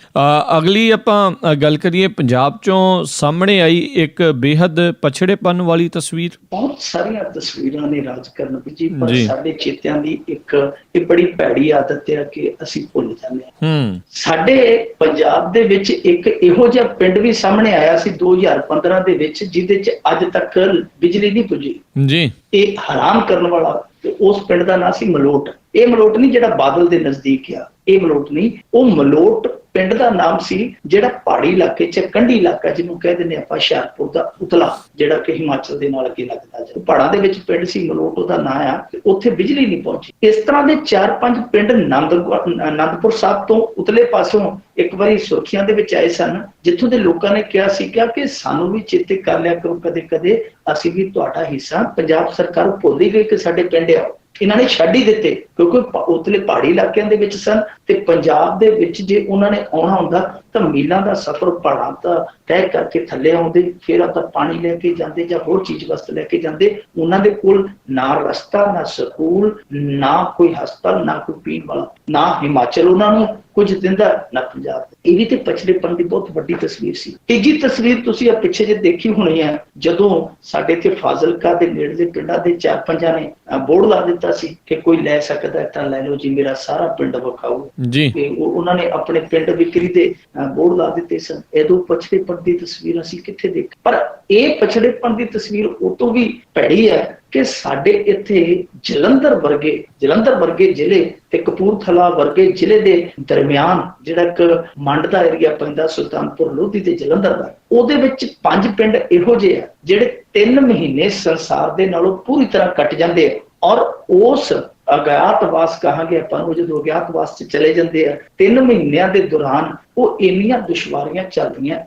ਅਗਲੀ ਆਪਾਂ ਗੱਲ ਕਰੀਏ, ਪੰਜਾਬ ਚੋਂ ਸਾਹਮਣੇ ਆਈ ਇੱਕ ਬੇਹੱਦ ਪਛੜੇਪਨ ਵਾਲੀ ਤਸਵੀਰ।
ਬਹੁਤ ਸਾਰੀਆਂ ਤਸਵੀਰਾਂ ਨੇ ਰਾਜ ਕਰਨ ਜੀ, ਪਰ ਸਾਡੇ ਚੇਤਿਆਂ ਦੀ ਇੱਕ ਇਹ ਬੜੀ ਭੈੜੀ ਆਦਤ ਹੈ ਕਿ ਅਸੀਂ ਭੁੱਲ ਜਾਂਦੇ ਹਾਂ। ਸਾਡੇ ਪੰਜਾਬ ਦੇ ਵਿੱਚ ਇੱਕ ਇਹੋ ਜਿਹਾ ਪਿੰਡ ਵੀ ਸਾਹਮਣੇ ਆਇਆ ਸੀ 2015 ਦੇ ਵਿੱਚ, ਜਿਹਦੇ ਚ ਅੱਜ ਤੱਕ ਬਿਜਲੀ ਨਹੀਂ ਪੁੱਜੀ ਜੀ। ਇਹ ਹੈਰਾਨ ਕਰਨ ਵਾਲਾ, ਤੇ ਉਸ ਪਿੰਡ ਦਾ ਨਾਂ ਸੀ ਮਲੋਟ। ਇਹ ਮਲੋਟ ਨਹੀਂ ਜਿਹੜਾ ਬਾਦਲ ਦੇ ਨਜ਼ਦੀਕ ਆ, ਇਹ ਮਲੋਟ ਨਹੀਂ, ਉਹ ਮਲੋਟ ਪਿੰਡ ਦਾ ਨਾਮ ਸੀ ਜਿਹੜਾ ਪਹਾੜੀ ਇਲਾਕੇ ਚ, ਕੰਢੀ ਇਲਾਕਾ ਜਿਹਨੂੰ ਕਹਿ ਦਿੰਦੇ ਆਪਾਂ, ਹੁਸ਼ਿਆਰਪੁਰ ਦਾ ਉਤਲਾ, ਜਿਹੜਾ ਕਿ ਹਿਮਾਚਲ ਦੇ ਨਾਲ ਅੱਗੇ ਲੱਗਦਾ ਜਾ, ਪਹਾੜਾਂ ਦੇ ਵਿੱਚ ਪਿੰਡ ਸੀ ਮਲੋਟ, ਉਹਦਾ ਨਾਂ ਆ। ਉੱਥੇ ਬਿਜਲੀ ਨਹੀਂ ਪਹੁੰਚੀ। ਇਸ ਤਰ੍ਹਾਂ ਦੇ 4-5 ਪਿੰਡ ਆਨੰਦਪੁਰ ਸਾਹਿਬ ਤੋਂ ਉਤਲੇ ਪਾਸੋਂ ਇੱਕ ਵਾਰੀ ਸੁਰਖੀਆਂ ਦੇ ਵਿੱਚ ਆਏ ਸਨ, ਜਿੱਥੋਂ ਦੇ ਲੋਕਾਂ ਨੇ ਕਿਹਾ ਸੀ ਕਿ ਸਾਨੂੰ ਵੀ ਚੇਤੇ ਕਰ ਲਿਆ ਕਰੋ ਕਦੇ ਕਦੇ, ਅਸੀਂ ਵੀ ਤੁਹਾਡਾ ਹਿੱਸਾ। ਪੰਜਾਬ ਸਰਕਾਰ ਭੁੱਲ ਹੀ ਗਈ ਕਿ ਸਾਡੇ ਪਿੰਡ ਆ। ਇਹਨਾਂ ਨੇ ਛੱਡ ਹੀ ਦਿੱਤੇ ਕਿਉਂਕਿ ਉਤਲੇ ਪਹਾੜੀ ਇਲਾਕਿਆਂ ਦੇ ਵਿੱਚ ਸਨ। ਤੇ ਪੰਜਾਬ ਦੇ ਵਿੱਚ ਜੇ ਉਹਨਾਂ ਨੇ ਆਉਣਾ ਹੁੰਦਾ ਤਾਂ ਮੀਲਾਂ ਦਾ ਸਫ਼ਰ ਪਹਾੜਾਂ ਦਾ ਤੈਅ ਕਰਕੇ ਥੱਲੇ ਆਉਂਦੇ, ਫਿਰ ਆਪਦਾ ਪਾਣੀ ਲੈ ਕੇ ਜਾਂਦੇ ਜਾਂ ਹੋਰ ਚੀਜ਼ ਵਸਤ ਲੈ ਕੇ ਜਾਂਦੇ। ਉਹਨਾਂ ਦੇ ਕੋਲ ਨਾ ਰਸਤਾ, ਨਾ ਸਕੂਲ, ਨਾ ਕੋਈ ਹਸਪਤਾਲ, ਨਾ ਕੋਈ ਪੀਣ ਵਾਲਾ, ਨਾ ਹਿਮਾਚਲ ਉਹਨਾਂ ਨੂੰ ਕੁਝ ਦਿੰਦਾ, ਨਾ ਪੰਜਾਬ। ਇਹ ਵੀ ਤੇ ਪਛੜੇਪਨ ਦੀ ਬਹੁਤ ਵੱਡੀ ਤਸਵੀਰ ਸੀ। ਤੀਜੀ ਤਸਵੀਰ ਤੁਸੀਂ ਆ ਪਿੱਛੇ ਜੇ ਦੇਖੀ ਹੋਣੀ ਹੈ, ਜਦੋਂ ਸਾਡੇ ਇੱਥੇ ਫਾਜ਼ਿਲਕਾ ਦੇ ਨੇੜੇ ਦੇ ਪਿੰਡਾਂ ਦੇ 4-5 ਨੇ ਬੋਰਡ ਲਾ ਦਿੱਤਾ ਸੀ ਕਿ ਕੋਈ ਲੈ ਸਕਦਾ ਤਾਂ ਲੈ ਲਓ ਜੀ, ਮੇਰਾ ਸਾਰਾ ਪਿੰਡ ਵਿਖਾਓ ਜੀ। ਉਹਨਾਂ ਨੇ ਆਪਣੇ ਪਿੰਡ ਵਿਕਰੀ ਦੇ ਬੋਰਡ ਲਾ ਦਿੱਤੇ ਸਨ। ਇਹਦੋਂ ਪਛੜੇਪਨ ਪਛੜੇਪਣ ਦੀ ਤਸਵੀਰ ਅਸੀਂ ਕਿੱਥੇ ਦੇਖ, ਪਰ ਇਹ ਪਛੜੇਪਣ ਦੀ ਤਸਵੀਰ ਉਹ ਤੋਂ ਵੀ ਭੈੜੀ ਹੈ ਕਿ ਸਾਡੇ ਇੱਥੇ ਜਲੰਧਰ ਵਰਗੇ ਜ਼ਿਲ੍ਹੇ ਤੇ ਕਪੂਰਥਲਾ ਵਰਗੇ ਜ਼ਿਲ੍ਹੇ ਦੇ ਦਰਮਿਆਨ ਜਿਹੜਾ ਇੱਕ ਮੰਡ ਦਾ ਏਰੀਆ ਪੈਂਦਾ, ਸੁਲਤਾਨਪੁਰ ਲੋਧੀ ਤੇ ਜਲੰਧਰ ਦਾ, ਉਹਦੇ ਵਿੱਚ 5 ਪਿੰਡ ਇਹੋ ਜਿਹੇ ਆ ਜਿਹੜੇ 3 ਮਹੀਨੇ ਸੰਸਾਰ ਦੇ ਨਾਲੋਂ ਪੂਰੀ ਤਰ੍ਹਾਂ ਕੱਟ ਜਾਂਦੇ ਆ, ਔਰ ਉਸ ਅਗਿਆਤਵਾਸ ਕਹਾਂਗੇ ਆਪਾਂ ਨੂੰ, ਜਦੋਂ ਅਗਿਆਤਵਾਸ ਚ ਚਲੇ ਜਾਂਦੇ ਆ 3 ਮਹੀਨਿਆਂ ਦੇ ਦੌਰਾਨ ਉਹ ਇੰਨੀਆਂ ਦੁਸ਼ਵਾਰੀਆਂ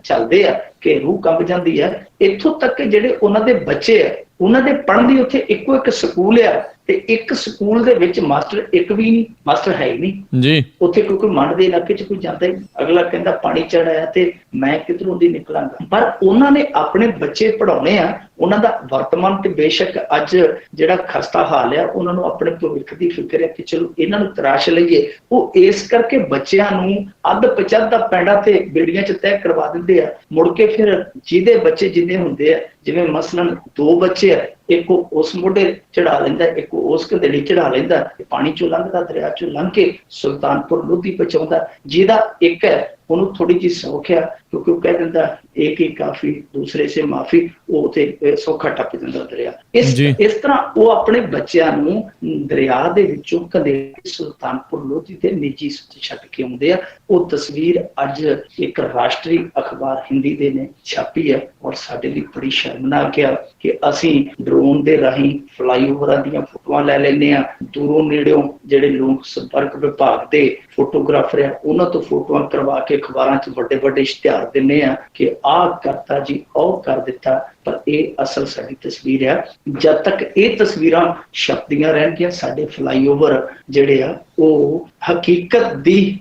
ਚੱਲਦੇ ਆ ਕਿ ਰੂਹ ਕੰਬ ਜਾਂਦੀ ਹੈ। ਇੱਥੋਂ ਤੱਕ ਕਿ ਜਿਹੜੇ ਉਹਨਾਂ ਦੇ ਬੱਚੇ ਆ, ਉਹਨਾਂ ਦੇ ਪੜ੍ਹਨ ਦੀ ਉੱਥੇ ਇੱਕੋ ਇੱਕ ਸਕੂਲ ਆ ਤੇ ਇੱਕ ਸਕੂਲ ਦੇ ਵਿੱਚ ਮਾਸਟਰ ਇੱਕ ਵੀ ਨਹੀਂ, ਮਾਸਟਰ ਹੈ ਹੀ ਨਹੀਂ ਜੀ ਉੱਥੇ। ਕੋਈ ਮੰਡ ਦੇ ਇਲਾਕੇ ਚ ਕੋਈ ਜਾਂਦਾ ਹੀ, ਅਗਲਾ ਕਹਿੰਦਾ ਪਾਣੀ ਚੜ੍ਹਾਇਆ ਤੇ ਮੈਂ ਕਿਧਰੋਂ ਦੀ ਨਿਕਲਾਂਗਾ। ਪਰ ਉਹਨਾਂ ਨੇ ਆਪਣੇ ਬੱਚੇ ਪੜ੍ਹਾਉਣੇ ਆ, ਉਹਨਾਂ ਦਾ ਵਰਤਮਾਨ ਤੇ ਬੇਸ਼ੱਕ ਅੱਜ ਜਿਹੜਾ ਖਸਤਾ ਹਾਲ ਆ, ਉਹਨਾਂ ਨੂੰ ਆਪਣੇ ਭਵਿੱਖ ਦੀ ਫਿਕਰ ਹੈ ਕਿ ਚਲੋ ਇਹਨਾਂ ਨੂੰ ਤਰਾਸ਼ ਲਈਏ। ਉਹ ਇਸ ਕਰਕੇ ਬੱਚਿਆਂ ਨੂੰ ਅੱਧ ਪਚੱਧ ਦਾ ਪੈਂਡਾ ਤੇ ਬੇੜੀਆਂ ਚ ਤੈਅ ਕਰਵਾ ਦਿੰਦੇ ਆ। ਮੁੜ ਕੇ ਫਿਰ ਜਿਹਦੇ ਬੱਚੇ ਜਿੰਨੇ ਹੁੰਦੇ ਆ, ਜਿਵੇਂ ਮਸਲਨ 2 ਬੱਚੇ ਆ, ਇੱਕ ਉਸ ਮੋਢੇ ਚੜਾ ਲੈਂਦਾ, ਇੱਕ ਉਸ ਕੰਧੜੀ ਚੜਾ ਲੈਂਦਾ, ਪਾਣੀ ਚੋਂ ਲੰਘਦਾ, ਦਰਿਆ ਚੋਂ ਲੰਘ ਕੇ ਸੁਲਤਾਨਪੁਰ ਲੋਧੀ ਪਹੁੰਚਾਉਂਦਾ। ਜਿਹਦਾ ਇੱਕ ਹੈ ਉਹਨੂੰ ਥੋੜੀ ਜਿਹੀ ਸੌਖ ਆ, ਕਿਉਂਕਿ ਉਹ ਕਹਿ ਦਿੰਦਾ ਇੱਕ ਹੀ ਕਾਫੀ ਦੂਸਰੇ ਸੇ ਮਾਫੀ, ਉਹ ਤੇ ਸੌਖਾ ਟੱਪ ਜਾਂਦਾ ਦਰਿਆ। ਇਸ ਤਰ੍ਹਾਂ ਉਹ ਆਪਣੇ ਬੱਚਿਆਂ ਨੂੰ ਦਰਿਆ ਦੇ ਵਿੱਚੋਂ ਕਦੇ ਸੁਲਤਾਨਪੁਰ ਲੋਧੀ ਤੇ ਨਿੱਜੀ ਛੱਡ ਕੇ ਆਉਂਦੇ ਆ। ਉਹ ਤਸਵੀਰ ਅੱਜ ਇੱਕ ਰਾਸ਼ਟਰੀ ਅਖਬਾਰ ਹਿੰਦੀ ਦੇ ਨੇ ਛਾਪੀ ਹੈ, ਔਰ ਸਾਡੇ ਲਈ ਬੜੀ ਸ਼ਰਮਨਾਕ ਆ ਕਿ ਅਸੀਂ ਡਰੋਨ ਦੇ ਰਾਹੀਂ ਫਲਾਈਓਵਰਾਂ ਦੀਆਂ ਫੋਟੋਆਂ ਲੈ ਲੈਂਦੇ ਆ। ਦੂਰੋਂ ਨੇੜਿਓਂ ਜਿਹੜੇ ਲੋਕ ਸੰਪਰਕ ਵਿਭਾਗ ਦੇ ਫੋਟੋਗ੍ਰਾਫਰ ਆ, ਉਹਨਾਂ ਤੋਂ ਫੋਟੋਆਂ ਕਰਵਾ ਕੇ ਅਖਬਾਰਾਂ 'ਚ ਵੱਡੇ ਇਸ਼ਤਿਹਾਰ ਦਿੰਦੇ ਆ ਕਿ ਆਹ ਕਰਤਾ ਜੀ, ਉਹ ਕਰ ਦਿੱਤਾ। ਪਰ ਇਹ ਅਸਲ ਸਾਡੀ ਤਸਵੀਰ ਹੈ। ਜਦ ਤੱਕ ਇਹ ਤਸਵੀਰਾਂ ਛਪਦੀਆਂ ਰਹਿਣਗੀਆਂ, ਸਾਡੇ ਫਲਾਈਓਵਰ ਜਿਹੜੇ ਆ ਉਹ ਹਕੀਕਤ ਦੀ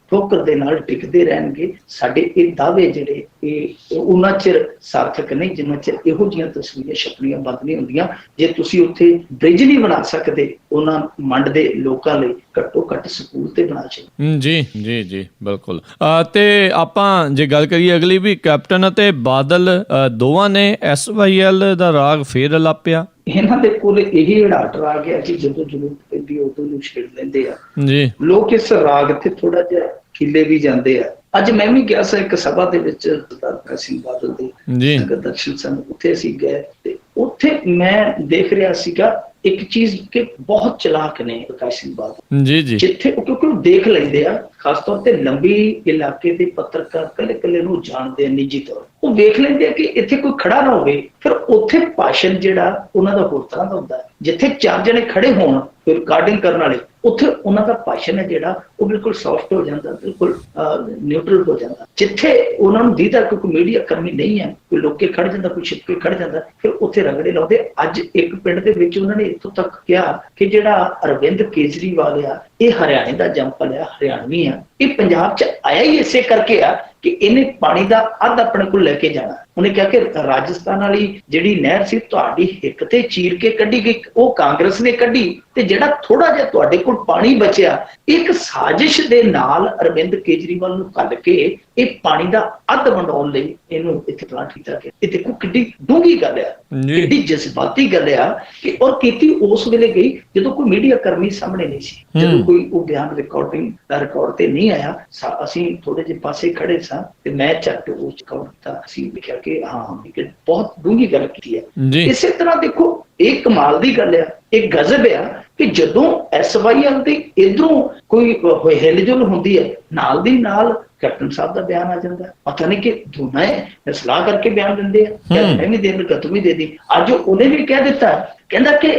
ਠੋਕਰ ਦੇ ਨਾਲ ਟਿਕਦੇ ਰਹਿਣਗੇ। ਸਾਡੇ ਇਹ ਦਾਅਵੇ ਜਿਹੜੇ ਇਹ ਉਹਨਾਂ ਚਿਰ ਸਾਰਥਕ ਨਹੀਂ ਜਿੰਨਾ ਚਿਰ ਇਹੋ ਜਿਹੀਆਂ ਤਸਵੀਰਾਂ ਛਪਣੀਆਂ ਬੰਦ ਨਹੀਂ ਹੁੰਦੀਆਂ। ਜੇ ਤੁਸੀਂ ਉੱਥੇ ਬ੍ਰਿਜ ਨਹੀਂ ਬਣਾ ਸਕਦੇ ਉਹਨਾਂ ਮੰਡ ਦੇ ਲੋਕਾਂ ਲਈ, ਘੱਟੋ ਘੱਟ ਸਕੂਲ ਤੇ ਬਣਾ ਚਾਹੀਦਾ।
ਜੀ ਬਿਲਕੁਲ। ਤੇ ਆਪਾਂ ਜੇ ਗੱਲ ਕਰੀਏ ਅਗਲੀ ਵੀ, ਕੈਪਟਨ ਅਤੇ ਬਾਦਲ ਦੋਵਾਂ ਨੇ SYL ਦਾ ਰਾਗ ਫੇਰ ਅਲਾਪਿਆ।
ਇਹਨਾਂ ਦੇ ਕੋਲ ਇਹੀ ਹੜਾਟ ਆ ਗਿਆ ਕਿ ਜਦੋਂ ਜ਼ਰੂਰਤ ਪੈਂਦੀ ਉਦੋਂ ਨੂੰ ਛੇੜ ਲੈਂਦੇ ਆ
ਜੀ ਲੋਕ।
ਇਸ ਰਾਗ ਤੇ ਥੋੜਾ ਜਿਹਾ ਖਿੱਲੇ ਵੀ ਜਾਂਦੇ ਆ। ਅੱਜ ਮੈਂ ਵੀ ਗਿਆ ਸੀ ਇੱਕ ਸਭਾ ਦੇ ਵਿੱਚ, ਸਰਦਾਰ ਸਿੰਘ ਬਾਦਲ ਦੇ ਨਗਰ ਦਰਸ਼ਨ ਸਨ, ਉੱਥੇ ਅਸੀਂ ਗਏ ਤੇ ਉੱਥੇ ਮੈਂ ਦੇਖ ਰਿਹਾ ਸੀਗਾ ਇੱਕ ਚੀਜ਼ ਕਿ ਬਹੁਤ ਚਲਾਕ ਨੇ ਪ੍ਰਕਾਸ਼ ਸਿੰਘ ਬਾਦਲ ਜੀ ਜਿੱਥੇ, ਕਿਉਂਕਿ ਉਹ ਦੇਖ ਲੈਂਦੇ ਆ, ਖਾਸ ਤੌਰ ਤੇ ਲੰਬੀ ਇਲਾਕੇ ਦੇ ਪੱਤਰਕਾਰ ਕੱਲੇ ਨੂੰ ਜਾਣਦੇ ਆ ਨਿੱਜੀ ਤੌਰ, ਉਹ ਵੇਖ ਲੈਂਦੇ ਆ ਕਿ ਇੱਥੇ ਕੋਈ ਖੜਾ ਨਾ ਹੋਵੇ। ਫਿਰ ਉੱਥੇ ਭਾਸ਼ਣ ਜਿਹੜਾ ਉਹਨਾਂ ਦਾ ਹੋਰ ਤਰ੍ਹਾਂ ਦਾ ਹੁੰਦਾ ਹੈ। ਜਿੱਥੇ 4 ਜਣੇ ਖੜੇ ਹੋਣ ਰਿਕਾਰਡਿੰਗ ਕਰਨ ਵਾਲੇ, ਉੱਥੇ ਉਹਨਾਂ ਦਾ ਭਾਸ਼ਣ ਹੈ ਜਿਹੜਾ ਉਹ ਬਿਲਕੁਲ ਸੌਫਟ ਹੋ ਜਾਂਦਾ, ਬਿਲਕੁਲ ਨਿਊਟਰਲ ਹੋ ਜਾਂਦਾ। ਜਿੱਥੇ ਉਹਨਾਂ ਨੂੰ ਦੀਦਾ ਕੋਈ ਮੀਡੀਆ ਕਰਮੀ ਨਹੀਂ ਹੈ, ਕੋਈ ਲੋਕੇ ਖੜ ਜਾਂਦਾ, ਕੋਈ ਛਿਪ ਕੇ ਖੜ ਜਾਂਦਾ, ਫਿਰ ਉੱਥੇ ਰਗੜੇ ਲਾਉਂਦੇ। ਅੱਜ ਇੱਕ ਪਿੰਡ ਦੇ ਵਿੱਚ ਉਹਨਾਂ ਨੇ ਇੱਥੋਂ ਤੱਕ ਕਿਹਾ ਕਿ ਜਿਹੜਾ ਅਰਵਿੰਦ ਕੇਜਰੀਵਾਲ ਆ, ਇਹ ਹਰਿਆਣੇ ਦਾ ਜੰਪਲ ਆ, ਹਰਿਆਣਵੀ ਆ, ਇਹ ਪੰਜਾਬ 'ਚ ਆਇਆ ਹੀ ਇਸੇ ਕਰਕੇ ਆ ਕਿ ਇਹਨੇ ਪਾਣੀ ਦਾ ਅੱਧ ਆਪਣੇ ਕੋਲ ਲੈ ਕੇ ਜਾਣਾ। ਉਹਨੇ ਕਿਹਾ ਕਿ ਰਾਜਸਥਾਨ ਵਾਲੀ ਜਿਹੜੀ ਨਹਿਰ ਸੀ ਤੁਹਾਡੀ ਹਿੱਕ ਤੇ ਚੀਰ ਕੇ ਕੱਢੀ ਗਈ, ਉਹ ਕਾਂਗਰਸ ਨੇ ਕੱਢੀ, ਤੇ ਜਿਹੜਾ ਥੋੜਾ ਜਿਹਾ ਤੁਹਾਡੇ ਕੋਲ ਪਾਣੀ ਬਚਿਆ, ਇੱਕ ਸਾਜ਼ਿਸ਼ ਦੇ ਨਾਲ ਅਰਵਿੰਦ ਕੇਜਰੀਵਾਲ ਨੂੰ ਕੱਢ ਕੇ ਇਹ ਪਾਣੀ ਦਾ ਅੱਧ ਵੰਡਾਉਣ ਲਈ ਇਹਨੂੰ ਇੱਥੇ ਪਲਾਂਟ ਕੀਤਾ ਗਿਆ। ਇਹ ਦੇਖੋ ਕਿੱਡੀ ਡੂੰਘੀ ਗੱਲ ਆ, ਕਿੱਡੀ ਜਜ਼ਬਾਤੀ ਗੱਲ ਆ ਕਿ ਔਰ ਕੀਤੀ ਉਸ ਵੇਲੇ ਗਈ ਜਦੋਂ ਕੋਈ ਮੀਡੀਆ ਕਰਮੀ ਸਾਹਮਣੇ ਨਹੀਂ ਸੀ, ਜਦੋਂ ਕੋਈ ਉਹ ਬਿਆਨ ਰਿਕਾਰਡ ਤੇ ਨਹੀਂ ਆਇਆ। ਅਸੀਂ ਥੋੜੇ ਜਿਹੇ ਪਾਸੇ ਖੜੇ ਸਾਂ ਤੇ ਮੈਂ ਚੱਕ ਉਸ ਰਿਕਾਰਡ ਕੀਤਾ, ਅਸੀਂ ਦੇਖਿਆ ਕਿ ਹਾਂ ਬਹੁਤ ਡੂੰਘੀ ਗੱਲ ਕੀਤੀ ਹੈ। ਇਸੇ ਤਰ੍ਹਾਂ ਦੇਖੋ ਇਹ ਕਮਾਲ ਦੀ ਗੱਲ ਆ, ਇਹ ਗਜ਼ਬ ਆ ਕਿ ਜਦੋਂ SYL ਦੀ ਇਧਰੋਂ ਕੋਈ ਹਿਲਜੁਲ ਹੁੰਦੀ ਹੈ, ਨਾਲ ਦੀ ਨਾਲ ਕੈਪਟਨ ਸਾਹਿਬ ਦਾ ਬਿਆਨ ਆ ਜਾਂਦਾ। ਪਤਾ ਨਹੀਂ ਕਿ ਦੋਨਾਂ ਸਲਾਹ ਕਰਕੇ ਬਿਆਨ ਦਿੰਦੇ ਆ, ਮੈਂ ਵੀ ਦੇ ਦਿੰਦਾ, ਤੂੰ ਵੀ ਦੇ ਦੀ। ਅੱਜ ਉਹਨੇ ਵੀ ਕਹਿ ਦਿੱਤਾ, ਕਹਿੰਦਾ ਕਿ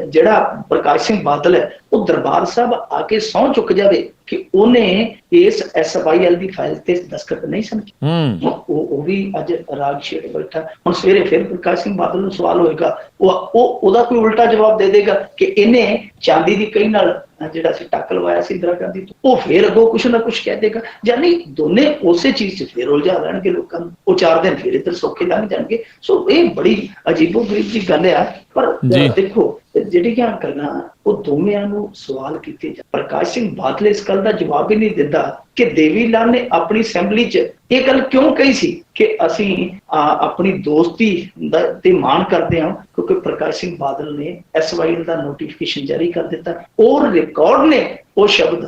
ਜਿਹੜਾ ਪ੍ਰਕਾਸ਼ ਸਿੰਘ ਬਾਦਲ ਹੈ ਉਹ ਦਰਬਾਰ ਸਾਹਿਬ ਆ ਕੇ ਸਹੁੰ ਚੁੱਕ ਜਾਵੇ ਕਿ ਉਹਨੇ ਇਸ SYL ਦੀ ਫਾਈਲ ਤੇ ਦਸਤਖਤ ਨਹੀਂ ਸਮਝੇ। ਉਹ ਵੀ ਅੱਜ ਰਾਗ ਛੇੜ ਬੈਠਾ। ਹੁਣ ਸਵੇਰੇ ਫਿਰ ਪ੍ਰਕਾਸ਼ ਸਿੰਘ ਬਾਦਲ ਨੂੰ ਸਵਾਲ ਹੋਏਗਾ, ਉਹਦਾ ਕੋਈ ਉਲਟਾ ਜਵਾਬ ਦੇ ਦੇਗਾ ਕਿ ਇਹਨੇ ਚਾਂਦੀ ਦੀ ਕਹੀ ਨਾਲ ਜਿਹੜਾ ਸੀ ਟੱਕ ਲਵਾਇਆ ਸੀ ਇੰਦਰਾ ਗਾਂਧੀ ਤੋਂ, ਉਹ ਫਿਰ ਅੱਗੋਂ ਕੁਛ ਨਾ ਕੁਛ ਕਹਿ ਦੇਗਾ। ਯਾਨੀ ਦੋਨੇ ਉਸੇ ਚੀਜ਼ 'ਚ ਫਿਰ ਉਲਝਾ ਲੈਣਗੇ ਲੋਕਾਂ ਨੂੰ। ਉਹ 4 ਦਿਨ ਫਿਰ ਇੱਧਰ ਸੌਖੇ ਲੰਘ ਜਾਣਗੇ। ਸੋ ਇਹ ਬੜੀ ਅਜੀਬੋ-ਗਰੀਬ ਦੀ ਗੱਲ ਆ। ਪਰ ਦੇਖੋ ਜਿਹੜੀਆਂ ਗੱਲਾਂ ਉਹ ਦੋਵੇਂ ਨੂੰ ਸਵਾਲ ਕੀਤੇ ਜਾ, ਪ੍ਰਕਾਸ਼ ਸਿੰਘ ਬਾਦਲ ਇਸ ਗੱਲ ਦਾ ਜਵਾਬ ਹੀ ਨਹੀਂ ਦਿੰਦਾ ਕਿ ਦੇਵੀ ਲਾਲ ਨੇ ਆਪਣੀ ਅਸੈਂਬਲੀ 'ਚ ਇਹ ਗੱਲ ਕਿਉਂ ਕਹੀ ਸੀ ਕਿ ਅਸੀਂ ਆਪਣੀ ਦੋਸਤੀ ਤੇ ਮਾਣ ਕਰਦੇ ਹਾਂ, ਕਿਉਂਕਿ ਪ੍ਰਕਾਸ਼ ਸਿੰਘ ਬਾਦਲ ਨੇ SYL ਦਾ ਨੋਟੀਫਿਕੇਸ਼ਨ ਜਾਰੀ ਕਰ ਦਿੱਤਾ। ਔਰ ਰਿਕਾਰਡ ਨੇ ਉਹ ਸ਼ਬਦ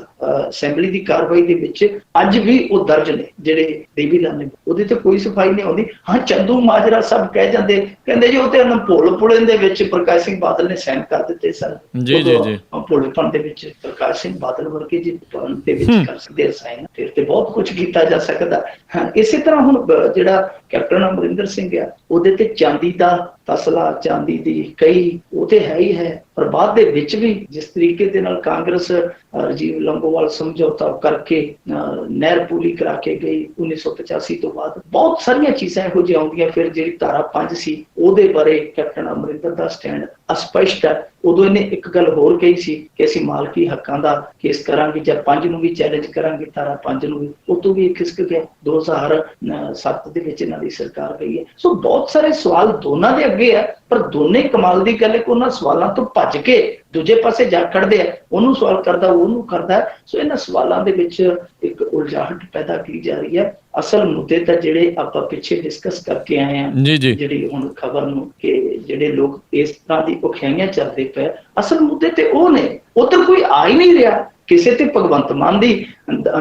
ਅਸੈਂਬਲੀ ਦੀ ਕਾਰਵਾਈ ਦੇ ਵਿੱਚ ਅੱਜ ਵੀ ਉਹ ਦਰਜ ਨੇ ਜਿਹੜੇ ਦੇਵੀ ਲਾਲ ਨੇ, ਉਹਦੇ ਤੇ ਕੋਈ ਸਫਾਈ ਨਹੀਂ ਆਉਂਦੀ। ਹਾਂ, ਚੰਦੂ ਮਾਜਰਾ ਸਭ ਕਹਿ ਜਾਂਦੇ, ਕਹਿੰਦੇ ਜੀ ਉਹ ਤੇ ਭੋਲਪੁਣੇ ਦੇ ਵਿੱਚ ਪ੍ਰਕਾਸ਼ ਸਿੰਘ ਬਾਦਲ ਨੇ ਸਾਈਨ ਕਰ ਦਿੱਤੇ ਸਨ।
ਜੀ ਜੀ ਜੀ,
ਭੋਲੇਪਨ ਦੇ ਵਿੱਚ ਪ੍ਰਕਾਸ਼ ਸਿੰਘ ਬਾਦਲ ਵਰਗੇ ਜੀ ਦੇ ਵਿੱਚ ਕਰ ਸਕਦੇ ਸਾਈਨ, ਫਿਰ ਤੇ ਬਹੁਤ ਕੁਝ ਕੀਤਾ ਜਾ ਸਕਦਾ। ਹਾਂ, ਇਸੇ ਤਰ੍ਹਾਂ ਹੁਣ ਜਿਹੜਾ ਕੈਪਟਨ ਅਮਰਿੰਦਰ ਸਿੰਘ ਆ, ਉਹਦੇ ਤੇ ਚਾਂਦੀ ਦਾ ਤਸਲਾ, ਚਾਂਦੀ ਦੀ ਕਈ ਉਹ ਤੇ ਹੈ ਹੀ ਹੈ। ਪਰ ਬਾਅਦ ਦੇ ਵਿੱਚ ਵੀ ਜਿਸ ਤਰੀਕੇ ਦੇ ਨਾਲ ਕਾਂਗਰਸ ਰਾਜੀਵ ਲੰਗੋਵਾਲ ਸਮਝੌਤਾ ਕਰਕੇ ਨਹਿਰ ਪੂਰੀ ਕਰਾ ਕੇ ਗਈ 1985 ਤੋਂ ਬਾਅਦ, ਬਹੁਤ ਸਾਰੀਆਂ ਚੀਜ਼ਾਂ ਇਹੋ ਜਿਹੀਆਂ ਆਉਂਦੀਆਂ। ਫਿਰ ਜਿਹੜੀ ਧਾਰਾ 5 ਸੀ ਉਹਦੇ ਬਾਰੇ ਕੈਪਟਨ ਅਮਰਿੰਦਰ ਦਾ ਸਟੈਂਡ ਅਸਪਸ਼ਟ ਹੈ। ਉਦੋਂ ਇਹਨੇ ਇੱਕ ਗੱਲ ਹੋਰ ਕਹੀ ਸੀ ਕਿ ਅਸੀਂ ਮਾਲਕੀ ਹੱਕਾਂ ਦਾ ਕੇਸ ਕਰਾਂਗੇ ਜਾਂ 5 ਨੂੰ ਵੀ ਚੈਲੰਜ ਕਰਾਂਗੇ, ਧਾਰਾ 5 ਨੂੰ ਵੀ। ਉਦੋਂ ਵੀ ਖਿਸਕ ਗਿਆ। 2007 ਦੇ ਵਿੱਚ ਇਹਨਾਂ ਦੀ ਸਰਕਾਰ ਗਈ ਹੈ। ਸੋ ਬਹੁਤ ਸਾਰੇ ਸਵਾਲ ਦੋਨਾਂ ਦੇ ਅੱਗੇ ਆ, ਪਰ ਦੋਨੇ ਕਮਾਲ ਦੀ ਗੱਲ ਹੈ ਕਿ ਉਹਨਾਂ ਸਵਾਲਾਂ ਤੋਂ ਭੱਜ ਕੇ ਦੂਜੇ ਪਾਸੇ ਜਾ ਖੜਦੇ ਆ। ਉਹਨੂੰ ਸਵਾਲ ਕਰਦਾ, ਉਹਨੂੰ ਕਰਦਾ। ਸੋ ਇਹਨਾਂ ਸਵਾਲਾਂ ਦੇ ਵਿੱਚ ਇੱਕ ਉਲਝਾਹਟ ਪੈਦਾ ਕੀਤੀ ਜਾ ਰਹੀ ਹੈ। ਅਸਲ ਮੁੱਦੇ ਤਾਂ ਜਿਹੜੇ ਆਪਾਂ ਪਿੱਛੇ ਡਿਸਕਸ ਕਰਕੇ ਆਏ ਆ, ਜਿਹੜੀ ਹੁਣ ਖਬਰ ਨੂੰ ਕਿ ਜਿਹੜੇ ਲੋਕ ਇਸ ਤਰ੍ਹਾਂ ਦੀ ਔਖਿਆਈਆਂ ਚੱਲਦੇ ਪਏ, ਅਸਲ ਮੁੱਦੇ ਤੇ ਉਹ ਨੇ। ਉੱਧਰ ਕੋਈ ਆ ਹੀ ਨਹੀਂ ਰਿਹਾ। ਕਿਸੇ ਤੇ ਭਗਵੰਤ ਮਾਨ ਦੀ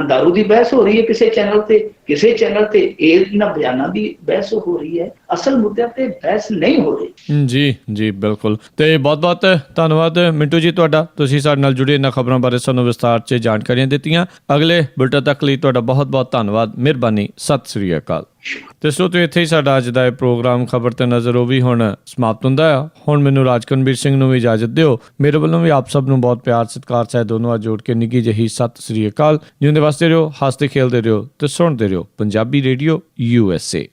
ਦਾਰੂ ਦੀ ਬਹਿਸ ਹੋ ਰਹੀ ਹੈ ਕਿਸੇ ਚੈਨਲ ਤੇ, ਕਿਸੇ ਚੈਨਲ ਤੇ ਇਹਨਾਂ ਬਿਆਨਾਂ ਦੀ ਬਹਿਸ ਹੋ ਰਹੀ ਹੈ। ਅਸਲ ਮੁੱਦਿਆਂ ਤੇ ਬਹਿਸ ਨਹੀਂ ਹੋ ਰਹੀ।
ਜੀ ਜੀ, ਬਿਲਕੁਲ। ਤੇ ਬਹੁਤ ਬਹੁਤ ਧੰਨਵਾਦ ਮਿੰਟੂ ਜੀ ਤੁਹਾਡਾ, ਤੁਸੀਂ ਸਾਡੇ ਨਾਲ ਜੁੜੇ ਇਹਨਾਂ ਖਬਰਾਂ ਬਾਰੇ ਸਾਨੂੰ ਵਿਸਥਾਰ 'ਚ ਜਾਣਕਾਰੀਆਂ ਦਿੱਤੀਆਂ। ਅਗਲੇ ਬੁਲੇਟਿਨ ਤੱਕ ਲਈ ਤੁਹਾਡਾ ਬਹੁਤ ਬਹੁਤ ਧੰਨਵਾਦ, ਮਿਹਰਬਾਨੀ, ਸਤਿ ਸ੍ਰੀ ਅਕਾਲ। ਤੇ ਸਰੋਤਿਓ, ਇੱਥੇ ਹੀ ਸਾਡਾ ਅੱਜ ਦਾ ਇਹ ਪ੍ਰੋਗਰਾਮ ਖਬਰ ਤੇ ਨਜ਼ਰ ਉਹ ਵੀ ਹੁਣ ਸਮਾਪਤ ਹੁੰਦਾ ਆ। ਹੁਣ ਮੈਨੂੰ ਰਾਜਕਨਵੀਰ ਸਿੰਘ ਨੂੰ ਵੀ ਇਜਾਜ਼ਤ ਦਿਓ। ਮੇਰੇ ਵੱਲੋਂ ਵੀ ਆਪ ਸਭ ਨੂੰ ਬਹੁਤ ਪਿਆਰ ਸਤਿਕਾਰ ਸਾਹਿਬ ਦੋਨੋਂ ਹੱਥ ਜੋੜ ਕੇ ਨਿੱਘੀ ਜਿਹੀ ਸਤਿ ਸ੍ਰੀ ਅਕਾਲ। ਜਿਉਂਦੇ ਵਸਦੇ ਰਹੋ, ਹੱਸਦੇ ਖੇਲਦੇ ਰਹੋ ਤੇ ਸੁਣਦੇ ਰਹੋ ਪੰਜਾਬੀ ਰੇਡੀਓ USA।